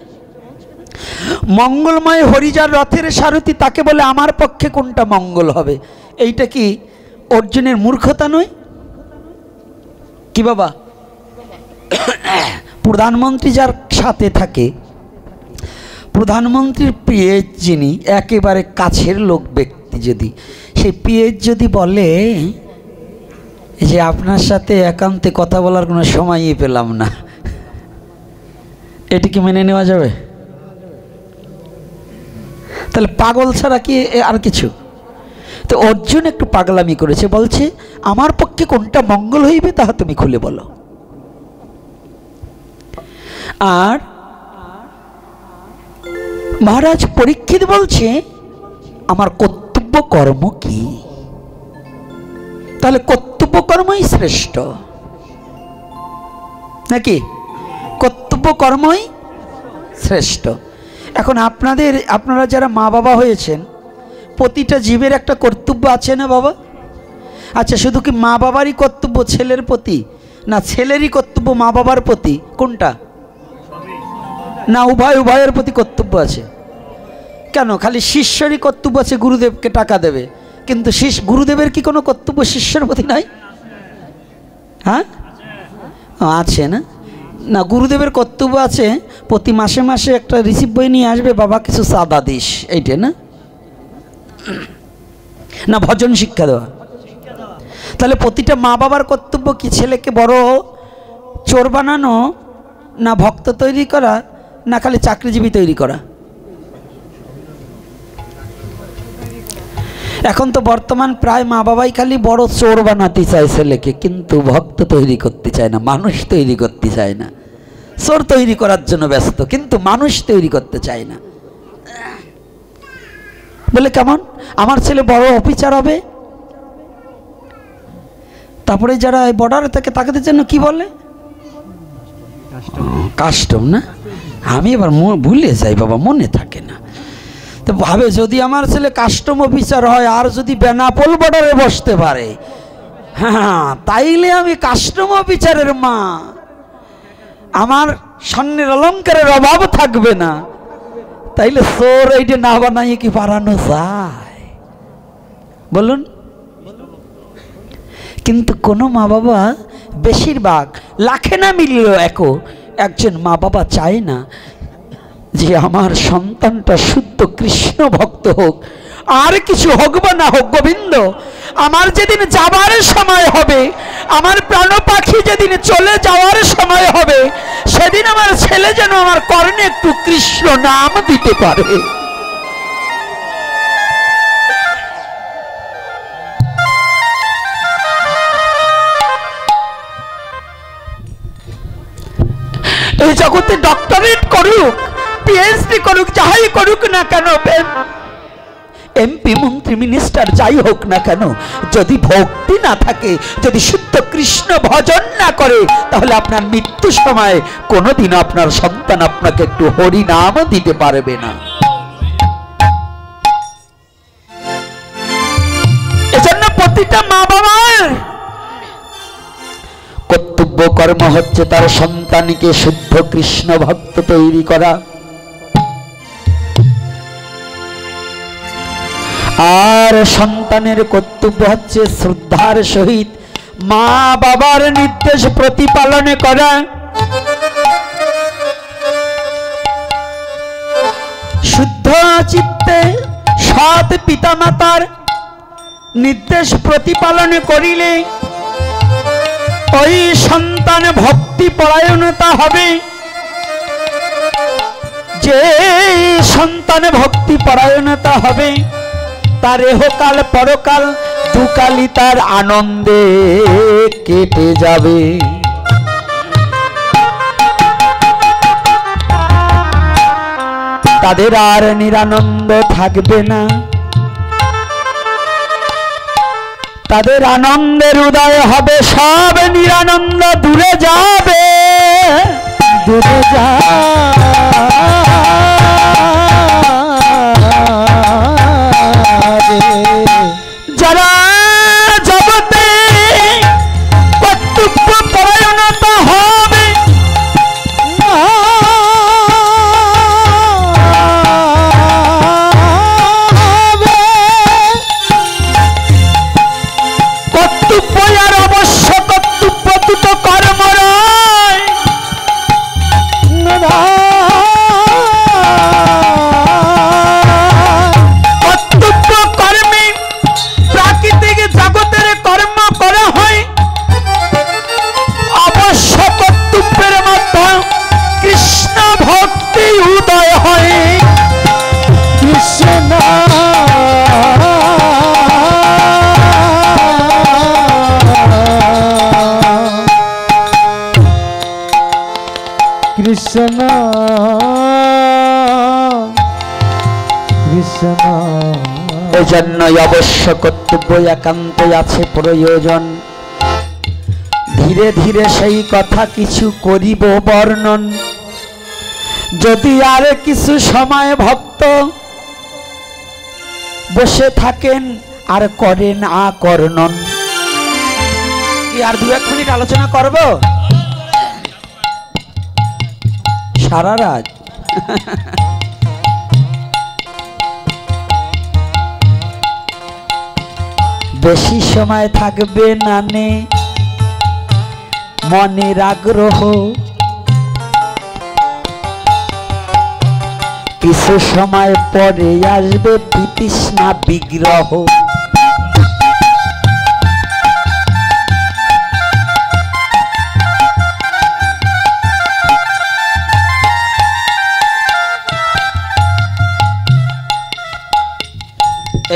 মঙ্গলময় হরিজার রথের সারথি, তাকে বলে আমার পক্ষে কোনটা মঙ্গল হবে। এইটা কি অর্জুনের মূর্খতা নয় কি বাবা? প্রধানমন্ত্রী যার সাথে থাকে, প্রধানমন্ত্রীর পিএস যিনি একেবারে কাছের লোক ব্যক্তি, যদি সেই পিএস যদি বলে যে আপনার সাথে একান্তে কথা বলার কোনো সময়ই পেলাম না, এটি কি মেনে নেওয়া যাবে? তাহলে পাগল ছাড়া কি আর কিছু? তো অর্জুন একটু পাগলামি করেছে, বলছে আমার পক্ষে কোনটা মঙ্গল হইবে তাহা তুমি খুলে বলো। আর মহারাজ পরীক্ষিত বলছে আমার কর্তব্য কর্ম কি? তাহলে কর্তব্য কর্মই শ্রেষ্ঠ নাকি? কর্তব্য কর্মই শ্রেষ্ঠ। এখন আপনারা যারা মা বাবা হয়েছেন, প্রতিটা জীবের একটা কর্তব্য আছে না বাবা? আচ্ছা, শুধু কি মা বাবারই কর্তব্য ছেলের প্রতি, না ছেলেরই কর্তব্য মা বাবার প্রতি? কোনটা? না উভয়ের প্রতি কর্তব্য আছে। কেন খালি শিষ্যেরই কর্তব্য আছে গুরুদেবকে টাকা দেবে, কিন্তু গুরুদেবের কি কোনো কর্তব্য শিষ্যের প্রতি নাই? হ্যাঁ আছে না? না গুরুদেবের কর্তব্য আছে প্রতি মাসে মাসে একটা রিসিভ বই নিয়ে আসবে, বাবা কিছু চাঁদা দিস, এইটা না? না ভজন শিক্ষা দেওয়া। তাহলে প্রতিটা মা বাবার কর্তব্য কি ছেলেকে বড় চোর বানানো, না ভক্ত তৈরি করা, না খালি চাকরিজীবী তৈরি করা? এখন তো বর্তমান প্রায় মা বাবাই খালি বড় চোর বানাতে চায় ছেলেকে, কিন্তু ভক্ত তৈরি করতে চায় না, মানুষ তৈরি করতে চায় না। চোর তৈরি করার জন্য ব্যস্ত, কিন্তু মানুষ তৈরি করতে চায় না। বলে কেমন আমার ছেলে বড় অফিসার হবে, তারপরে যারা বর্ডারে থাকে তাদের জন্য কি বলে কাস্টম না? আমি এবার ভুলে যাই বাবা, মনে থাকে না। তো ভাবে যদি আমার ছেলে কাস্টম অফিসার হয় আর যদি বেনাপোল বর্ডারে বসতে পারে, হ্যাঁ, তাইলে আমি কাস্টম অফিসারের মা, আমার স্বর্ণের অলঙ্কারের অভাব থাকবে না। তাইলে চোর এইটা না বানাইয়ে কি পারানো যায় বলুন? কিন্তু কোনো মা বাবা, বেশিরভাগ লাখে না মিললেও একজন মা বাবা চায় না যে আমার সন্তানটা শুদ্ধ কৃষ্ণ ভক্ত হোক, আর কিছু হোক বা না হোক, গোবিন্দ আমার যেদিন যাবার সময় হবে, আমার প্রাণ পাখি যেদিন চলে যাওয়ার সময় হবে, সেদিন আমার ছেলে যেন আমার কর্ণে একটু কৃষ্ণ নাম দিতে পারে। এই জগতে ডক্টরেট করুক, পিএইচডি করুক, যাই করুক না কেন, এমপি, মন্ত্রী, মিনিস্টার যাই হোক না কেন, যদি ভক্তি না থাকে, যদি শুদ্ধ কৃষ্ণ ভজন না করে, তাহলে আপনার মৃত্যু সময় কোনোদিন আপনার সন্তান আপনাকে একটু হরি নাম দিতে পারবে না। এজন্য প্রতিটা মা বাবার কর্তব্য কর্ম হচ্ছে তার সন্তানকে শুদ্ধ কৃষ্ণ ভক্ত তৈরি করা। আর সন্তানের কর্তব্য হচ্ছে শ্রদ্ধার সহিত মা বাবার নির্দেশ প্রতিপালন করা। শুদ্ধ চিত্তে সৎ পিতামাতার নির্দেশ প্রতিপালন করিলে ওই সন্তান ভক্তি পরায়ণতা হবে। যে সন্তান ভক্তি পরায়ণতা হবে, তার এহকাল পরকাল দুকালই তার আনন্দে কেটে যাবে। তাদের আর নিরানন্দ থাকবে না, তাদের আনন্দের উদয় হবে, সব নিরানন্দ দূরে যাবে, দূরে যাবে। যারা জগতে কর্তব্য পরায়ণতা হবে, কর্তব্য আর অবশ্য কর্তব্য দুটো কর্ম নয়। কর্তব্য কর্মে প্রাকৃতিক জগতের কর্ম করা হয়, অবশ্য কর্তব্যের মধ্যে কৃষ্ণ ভক্তি উদয় হয়। কৃষ্ণ কৃষ্ণ কৃষ্ণ। এজন্যই অবশ্য কর্তব্য একান্ত আছে প্রয়োজন। ধীরে ধীরে সেই কথা কিছু করিব বর্ণন। যদি আর কিছু সময় ভক্ত বসে থাকেন আর করেন আকর্ণন, আর 2-1 মিনিট আলোচনা করব সারা রাত। বেশি সময় থাকবে না নে মনের আগ্রহ, কিছু সময় পরে আসবে বিতৃষ্ণা বিগ্রহ।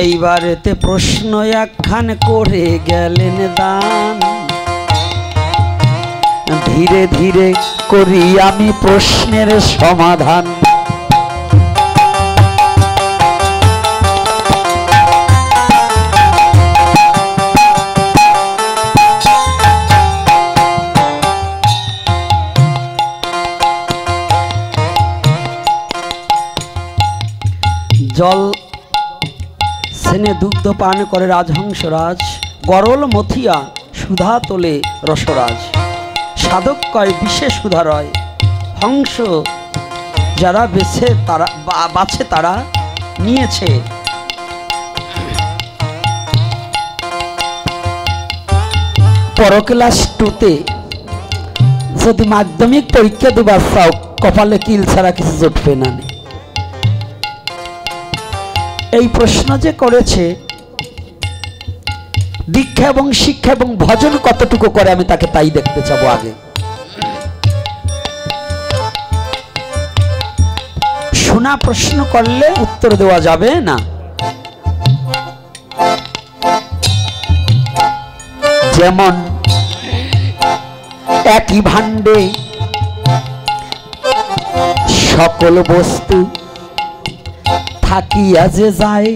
এইবারেতে প্রশ্ন একখান করে গেলেন দান, ধীরে ধীরে করি আমি প্রশ্নের সমাধান। জল সেনে দুগ্ধ পান করে রাজহংসরাজ, গরল মথিয়া সুধা তোলে রসরাজ, সাধক কয় বিশেষ সুধারয়, হংস যারা বাছে তারা নিয়েছে। পর ক্লাস 2-তে যদি মাধ্যমিক পরীক্ষা দেবার চাও, কপালে কিল ছাড়া কিছু জুটবে না। এই প্রশ্ন যে করেছে, দীক্ষা এবং শিক্ষা এবং ভজন কতটুকু করে, আমি তাকে তাই দেখতে চাবো। আগে শোনা প্রশ্ন করলে উত্তর দেওয়া যাবে না। যেমন একই ভাণ্ডে সকল বস্তু থাকিয়া যে যায়,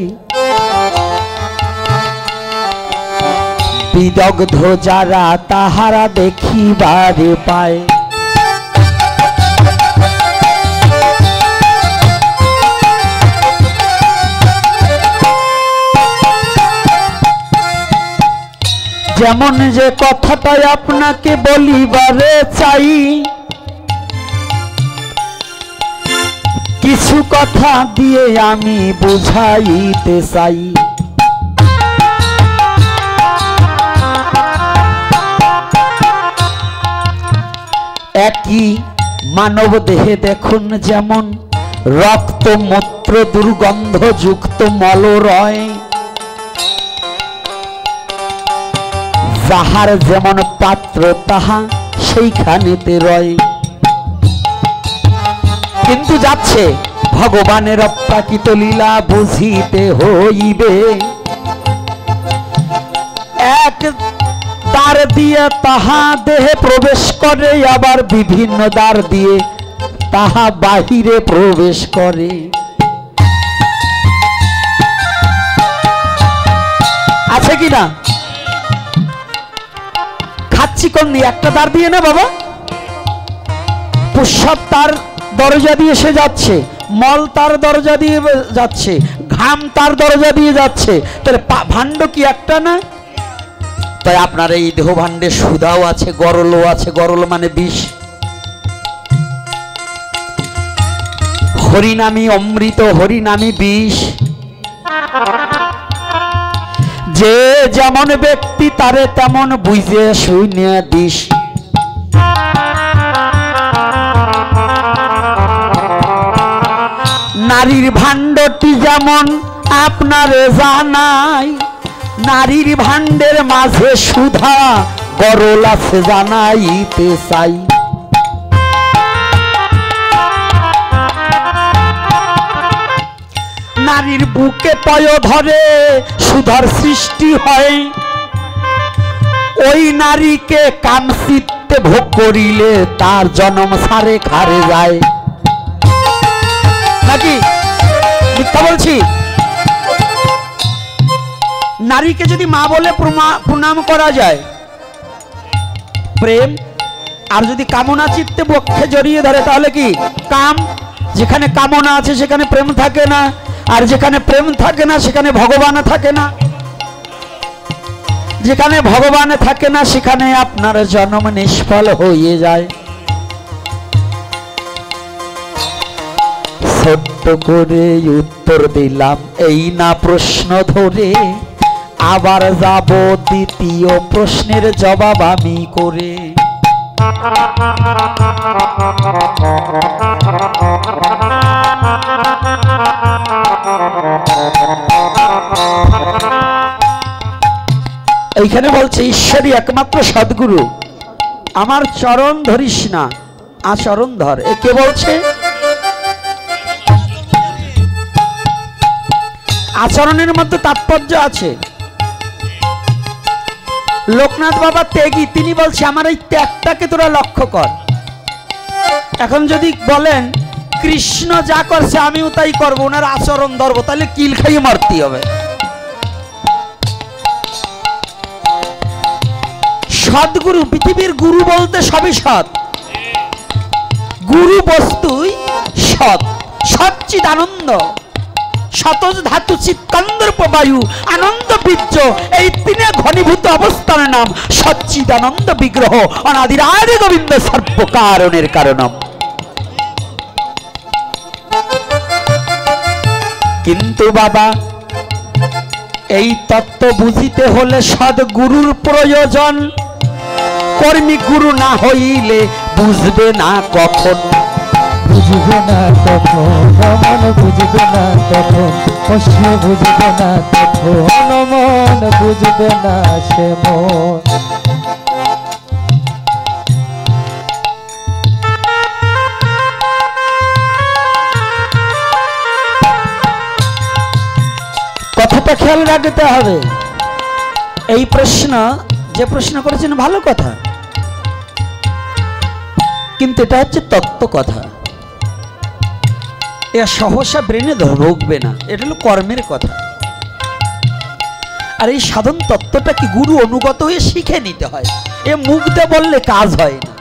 বিদগ্ধ যারা তাহারা দেখিবারে পায়। যেমন যে কথাটাই আপনাকে বলিবারে চাই, কিছু কথা দিয়ে আমি বুঝাইতে চাই। একই মানব দেহে দেখুন যেমন রক্ত মূত্র দুর্গন্ধযুক্ত মল রয়, যাহার যেমন পাত্র তাহা সেইখানেতে রয়। কিন্তু যাচ্ছে ভগবানের অপ্রাকৃত লীলা বুঝিতে হইবে। এক দ্বার দিয়ে তাহা দেহে প্রবেশ করে, আবার বিভিন্ন দ্বার দিয়ে তাহা বাহিরে প্রবেশ করে। আছে কিনা? খাচ্ছি কোন দিয়ে? একটা দ্বার দিয়ে না বাবা? প্রস্রাব তার দরজা দিয়ে সে যাচ্ছে, মল তার দরজা দিয়ে যাচ্ছে, ঘাম তার দরজা দিয়ে যাচ্ছে। তাহলে ভাণ্ড কি একটা না? তাই আপনার এই দেহ ভাণ্ডে সুধাও আছে, গরলও আছে। গরল মানে বিষ। হরিনামী অমৃত, হরিনামী বিষ। যে যেমন ব্যক্তি তারে তেমন বুঝে শুনে দিস। নারীর ভাণ্ডটি যেমন আপনারে জানাই, নারীর ভাণ্ডের মাঝে সুধা গরল আছে জানাইতে চাই। নারীর বুকে পয় ধরে সুধার সৃষ্টি হয়, ওই নারীকে কামচিত্তে ভোগ করিলে তার জন্ম সারে খারে যায়। নাকি মিথ্যা বলছি? নারীকে যদি মা বলে প্রণাম করা যায়, প্রেম। আর যদি কামনা চিত্তে বক্ষে জড়িয়ে ধরে তাহলে কি কাম। যেখানে কামনা আছে সেখানে প্রেম থাকে না, আর যেখানে প্রেম থাকে না সেখানে ভগবান থাকে না। যেখানে ভগবান থাকে না সেখানে আপনার জন্ম নিষ্ফল হয়ে যায়। ছোট্ট করে উত্তর দিলাম এই না প্রশ্ন ধরে, আবার যাব দ্বিতীয় প্রশ্নের জবাব আমি করে। এইখানে বলছে ঈশ্বরই একমাত্র সদ্গুরু, আমার চরণ ধরিস না, আচরণ ধর। এ কে বলছে? আচরণের মধ্যে তাৎপর্য আছে। লোকনাথ বাবা ত্যাগী, তিনি বলছে আমার এই ত্যাগটাকে তোরা লক্ষ্য কর। এখন যদি বলেন কৃষ্ণ যা করছে আমিও তাই করবো, ওনার আচরণ ধরবো, তাহলে কিল খাইয়ে মরতে হবে। সদ্গুরু, পৃথিবীর গুরু বলতে সবই সৎ। গুরু বস্তুই সৎ, সচ্চিদানন্দ, শতজ ধাতু, চিৎকন্দর্প বায়ু, আনন্দ বীর্য, এই তিনে ঘনীভূত অবস্থার নাম সচ্চিদানন্দ বিগ্রহ অনাদিরাদি গোবিন্দ সর্বকারণের কারণম। কিন্তু বাবা, এই তত্ত্ব বুঝিতে হলে সদ্গুরুর প্রয়োজন। কর্মী গুরু না হইলে বুঝবে না কখন। বুঝবে না তখন মন, বুঝবে না তখন কষ্ট, বুঝবে না তখন মন, বুঝবে না সে মন। কথাটা খেয়াল রাখতে হবে। এই প্রশ্ন যে প্রশ্ন করেছেন ভালো কথা, কিন্তু এটা হচ্ছে তত্ত্ব কথা। এ সহসা ব্রেনে ঢুকবে না, এটা হলো কর্মের কথা। আর এই সাধন তত্ত্বটা কি গুরু অনুগত হয়ে শিখে নিতে হয়, এ মুখ দিয়ে বললে কাজ হয় না।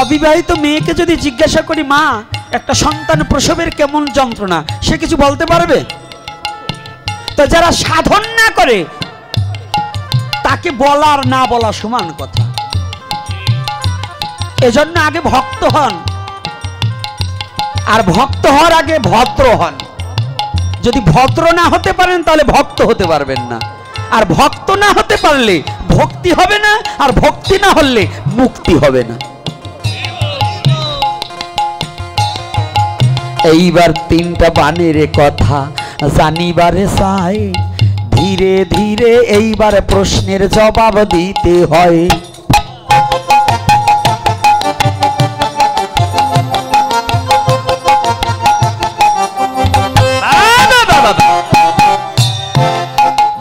অবিবাহিত মেয়েকে যদি জিজ্ঞাসা করি, মা একটা সন্তান প্রসবের কেমন যন্ত্রণা, সে কিছু বলতে পারবে? তো যারা সাধন না করে তাকে বলার না বলা সমান কথা। এজন্য আগে ভক্ত হন, আর ভক্ত হওয়ার আগে ভদ্র হন। যদি ভদ্র না হতে পারেন তাহলে ভক্ত হতে পারবেন না, আর ভক্ত না হতে পারলে ভক্তি হবে না, আর ভক্তি না হলে মুক্তি হবে না। এইবার তিনটা বানের কথা জানিবারে চাই, ধীরে ধীরে এইবার প্রশ্নের জবাব দিতে হয়।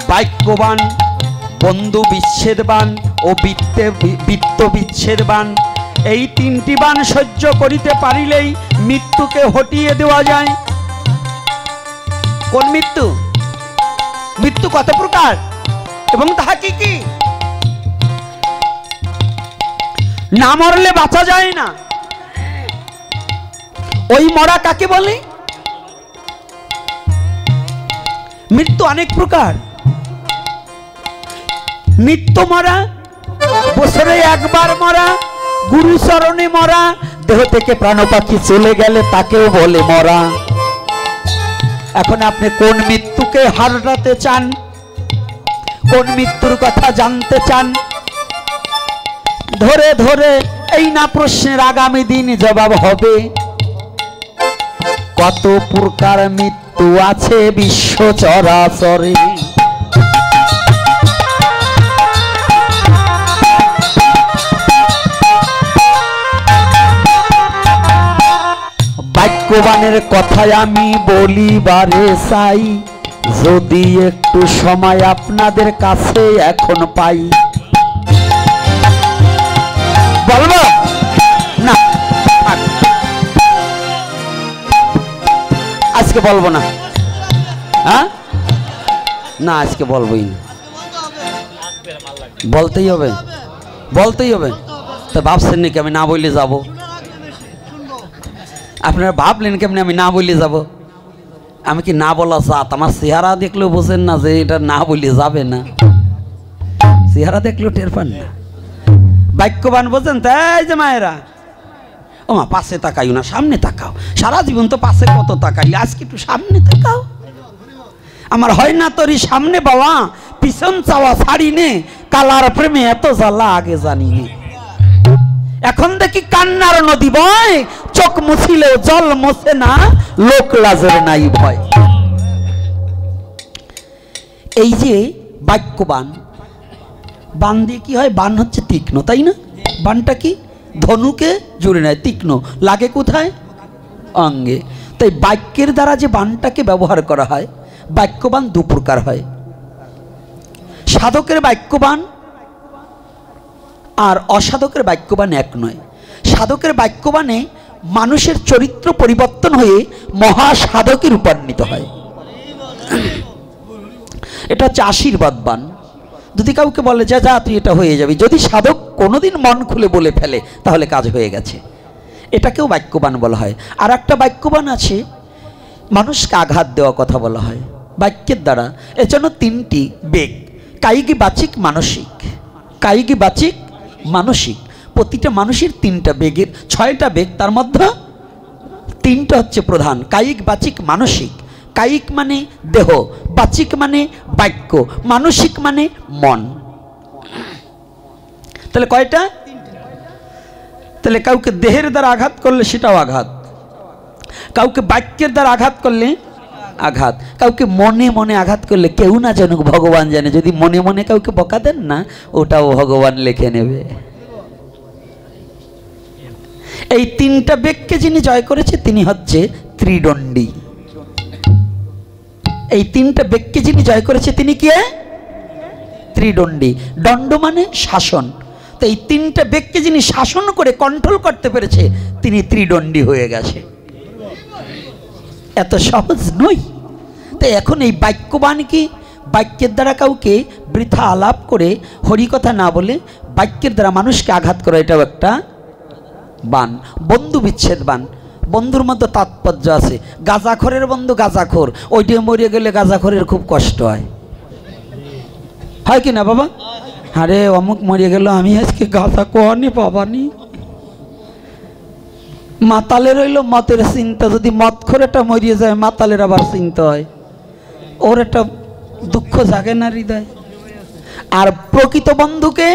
বাক্যবান, বন্ধু বিচ্ছেদবান ও বিত্ত বিচ্ছেদবান, এই তিনটি বান সহ্য করিতে পারিলেই মৃত্যুকে হটিয়ে দেওয়া যায়। কোন মৃত্যু? মৃত্যু কত প্রকার এবং তাহা কি কি? না মরলে বাঁচা যায় না। ওই মরা কাকে বলে? মৃত্যু অনেক প্রকার। নিত্য মরা, বছরে একবার মরা, গুরুচরণে মরা, দেহ থেকে প্রাণ পাখি চলে গেলে তাকেও বলে মরা। এখন আপনি কোন মৃত্যুকে হারাতে চান, কোন মৃত্যুর কথা জানতে চান? ধরে ধরে এই না প্রশ্নের আগামী দিন জবাব হবে। কত প্রকার মৃত্যু আছে বিশ্ব চরাচরে, বাক্যবানের কথায় আমি বলিবারে চাই, যদি একটু সময় আপনাদের কাছে এখন পাই। বলবো না, আজকে বলবো না। হ্যাঁ, না আজকে বলবোই না। বলতেই হবে, বলতেই হবে। তা ভাবছেন নাকি আমি না বললে যাব? আপনারা ভাবলেন কেমনি আমি না বলে যাব? আমি কি না বলা জাত? আমার চেহারা দেখলেও বোঝেন না যে এটা না বলে যাবে না? চেহারা দেখলেও টের পান না? বাক্যবান বোঝেন? তাই যে মায়েরা, ও মা পাশে তাকাইও না, সামনে তাকাও। সারা জীবন তো পাশে কত তাকাই, আজকে একটু সামনে তাকাও। আমার হয় না তোরই সামনে বাবা, পিছন চাওয়া ছাড়ি নে, কালার প্রেমে এত জ্বালা আগে জানি নে। এখন দেখি কান্নার নদী বয়, চোখ মুছিলেও জল মোছে না, লোক লাজের নাই ভয়। এই যে বাক্যবান, বান দিয়ে কি হয়? বান হচ্ছে তীক্ষ্ণ, তাই না? বানটা কি? ধনুকে জুড়ে নেয়, তীক্ষ্ণ লাগে কোথায়? অঙ্গে। তাই বাক্যের দ্বারা যে বানটাকে ব্যবহার করা হয়, বাক্যবান দু প্রকার হয়। সাধকের বাক্যবান আর অসাধকের বাক্যবান এক নয়। সাধকের বাক্যবানে মানুষের চরিত্র পরিবর্তন হয়ে মহাসাধকে রূপান্বিত হয়। এটা হচ্ছে আশীর্বাদবান। যদি কাউকে বলে যা যা তুই এটা হয়ে যাবি, যদি সাধক কোনোদিন মন খুলে বলে ফেলে তাহলে কাজ হয়ে গেছে, এটাকেও বাক্যবান বলা হয়। আর একটা বাক্যবান আছে, মানুষকে আঘাত দেওয়া কথা বলা হয় বাক্যের দ্বারা। এজন্য তিনটি বেগ, কায়িক, বাচিক, মানসিক। কায়িক, বাচিক, মানসিক। প্রতিটা মানুষের তিনটা বেগের, 6টা বেগ, তার মধ্যে তিনটা হচ্ছে প্রধান, কায়িক, বাচিক, মানসিক। কায়িক মানে দেহ, বাচিক মানে বাক্য, মানসিক মানে মন। তাহলে কয়টা? তাহলে কাউকে দেহের দ্বারা আঘাত করলে সেটাও আঘাত, কাউকে বাক্যের দ্বারা আঘাত করলে আঘাত, কাউকে মনে মনে আঘাত করলে কেউ না জানুক, ভগবান জানে। যদি মনে মনে কাউকে বকা দেন না, ওটাও ভগবান লিখে নেবে। এই তিনটা বেগকে যিনি জয় করেছে তিনি হচ্ছে ত্রিদণ্ডী। এই তিনটা বেগকে যিনি জয় করেছে তিনি কে? ত্রিদণ্ডী। দণ্ড মানে শাসন। তো এই তিনটা বেগকে যিনি শাসন করে কন্ট্রোল করতে পেরেছে তিনি ত্রিদণ্ডী হয়ে গেছে। এত সহজ নয়। তো এখন এই বাক্যবান কি, বাক্যের দ্বারা কাউকে বৃথা আলাপ করে হরিকথা না বলে বাক্যের দ্বারা মানুষকে আঘাত করা, এটাও একটা বান। বন্ধু বিচ্ছেদ বান, বন্ধুর মধ্যে তাৎপর্য আছে। গাঁজাখোরের বন্ধু গাঁজাখোর, ওইটা মরিয়ে গেলে গাঁজাখোরের খুব কষ্ট হয়, হয় কি না বাবা? আরে অমুক মরিয়ে গেল, আমি আজকে গাঁজা কোয়ানি পাবানি। মাতালের হইল মতের চিন্তা, যদি মদখোরেটা মরিয়ে যায় মাতালের আবার চিন্তা হয়, ওর একটা দুঃখ জাগে না হৃদয়। আর প্রকৃত বন্ধুকে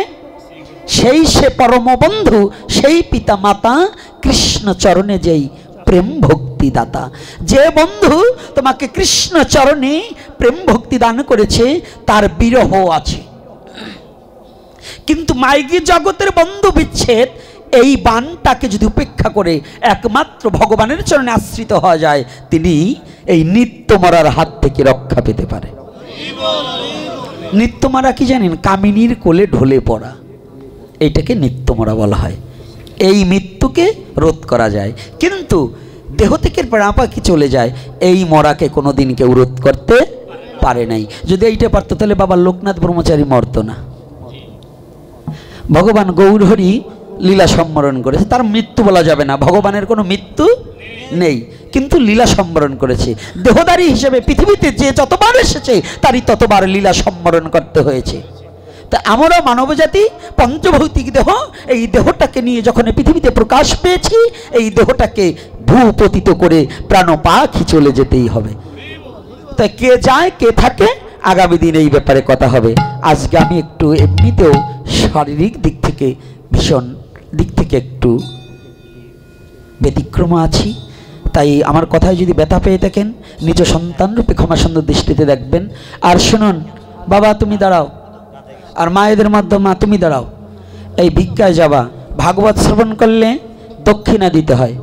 সেই সে পরম বন্ধু, সেই পিতা মাতা কৃষ্ণ চরণে যেই প্রেম ভক্তি দাতা। যে বন্ধু তোমাকে কৃষ্ণ চরণে প্রেম ভক্তি দান করেছে তার বিরহ আছে। কিন্তু মাইগি জগতের বন্ধু বিচ্ছেদ, এই বানটাকে যদি উপেক্ষা করে একমাত্র ভগবানের চরণে আশ্রিত হওয়া যায়, তিনি এই নিত্য মরার হাত থেকে রক্ষা পেতে পারে। নিত্য মরা কি জানেন? কামিনীর কোলে ঢলে পড়া, এইটাকে নিত্য মরা বলা হয়। এই মৃত্যুকে রোধ করা যায়, কিন্তু দেহ থেকে প্রাণ পাখি চলে যায়, এই মরাকে কোনোদিন কেউ রোধ করতে পারে নাই। যদি এইটা পারতো তাহলে বাবা লোকনাথ ব্রহ্মচারী মরত না। ভগবান গৌরহরি লীলা সম্বরণ করেছে, তার মৃত্যু বলা যাবে না, ভগবানের কোনো মৃত্যু নেই, কিন্তু লীলা সম্বরণ করেছে। দেহধারী হিসেবে পৃথিবীতে যে যতবার এসেছে তারই ততবার লীলা সম্বরণ করতে হয়েছে। তা আমরা মানব জাতি পঞ্চভৌতিক দেহ, এই দেহটাকে নিয়ে যখন পৃথিবীতে প্রকাশ পেয়েছি, এই দেহটাকে ভূপতিত করে প্রাণ পাখি চলে যেতেই হবে। তাই কে যায় কে থাকে আগামী দিন এই ব্যাপারে কথা হবে। আজকে আমি একটু এমনিতেও শারীরিক দিক থেকে ভীষণ দিক থেকে একটু ব্যতিক্রম আছি, তাই আমার কথায় যদি ব্যথা পেয়ে থাকেন নিজ সন্তানরূপে ক্ষমা সুন্দর দৃষ্টিতে দেখবেন। আর শুনুন বাবা তুমি দাঁড়াও, আর মায়েদের মাধ্যমে মা তুমি দাঁড়াও। এই ভিক্ষায় যাবা, ভাগবত শ্রবণ করলে দক্ষিণা দিতে হয়।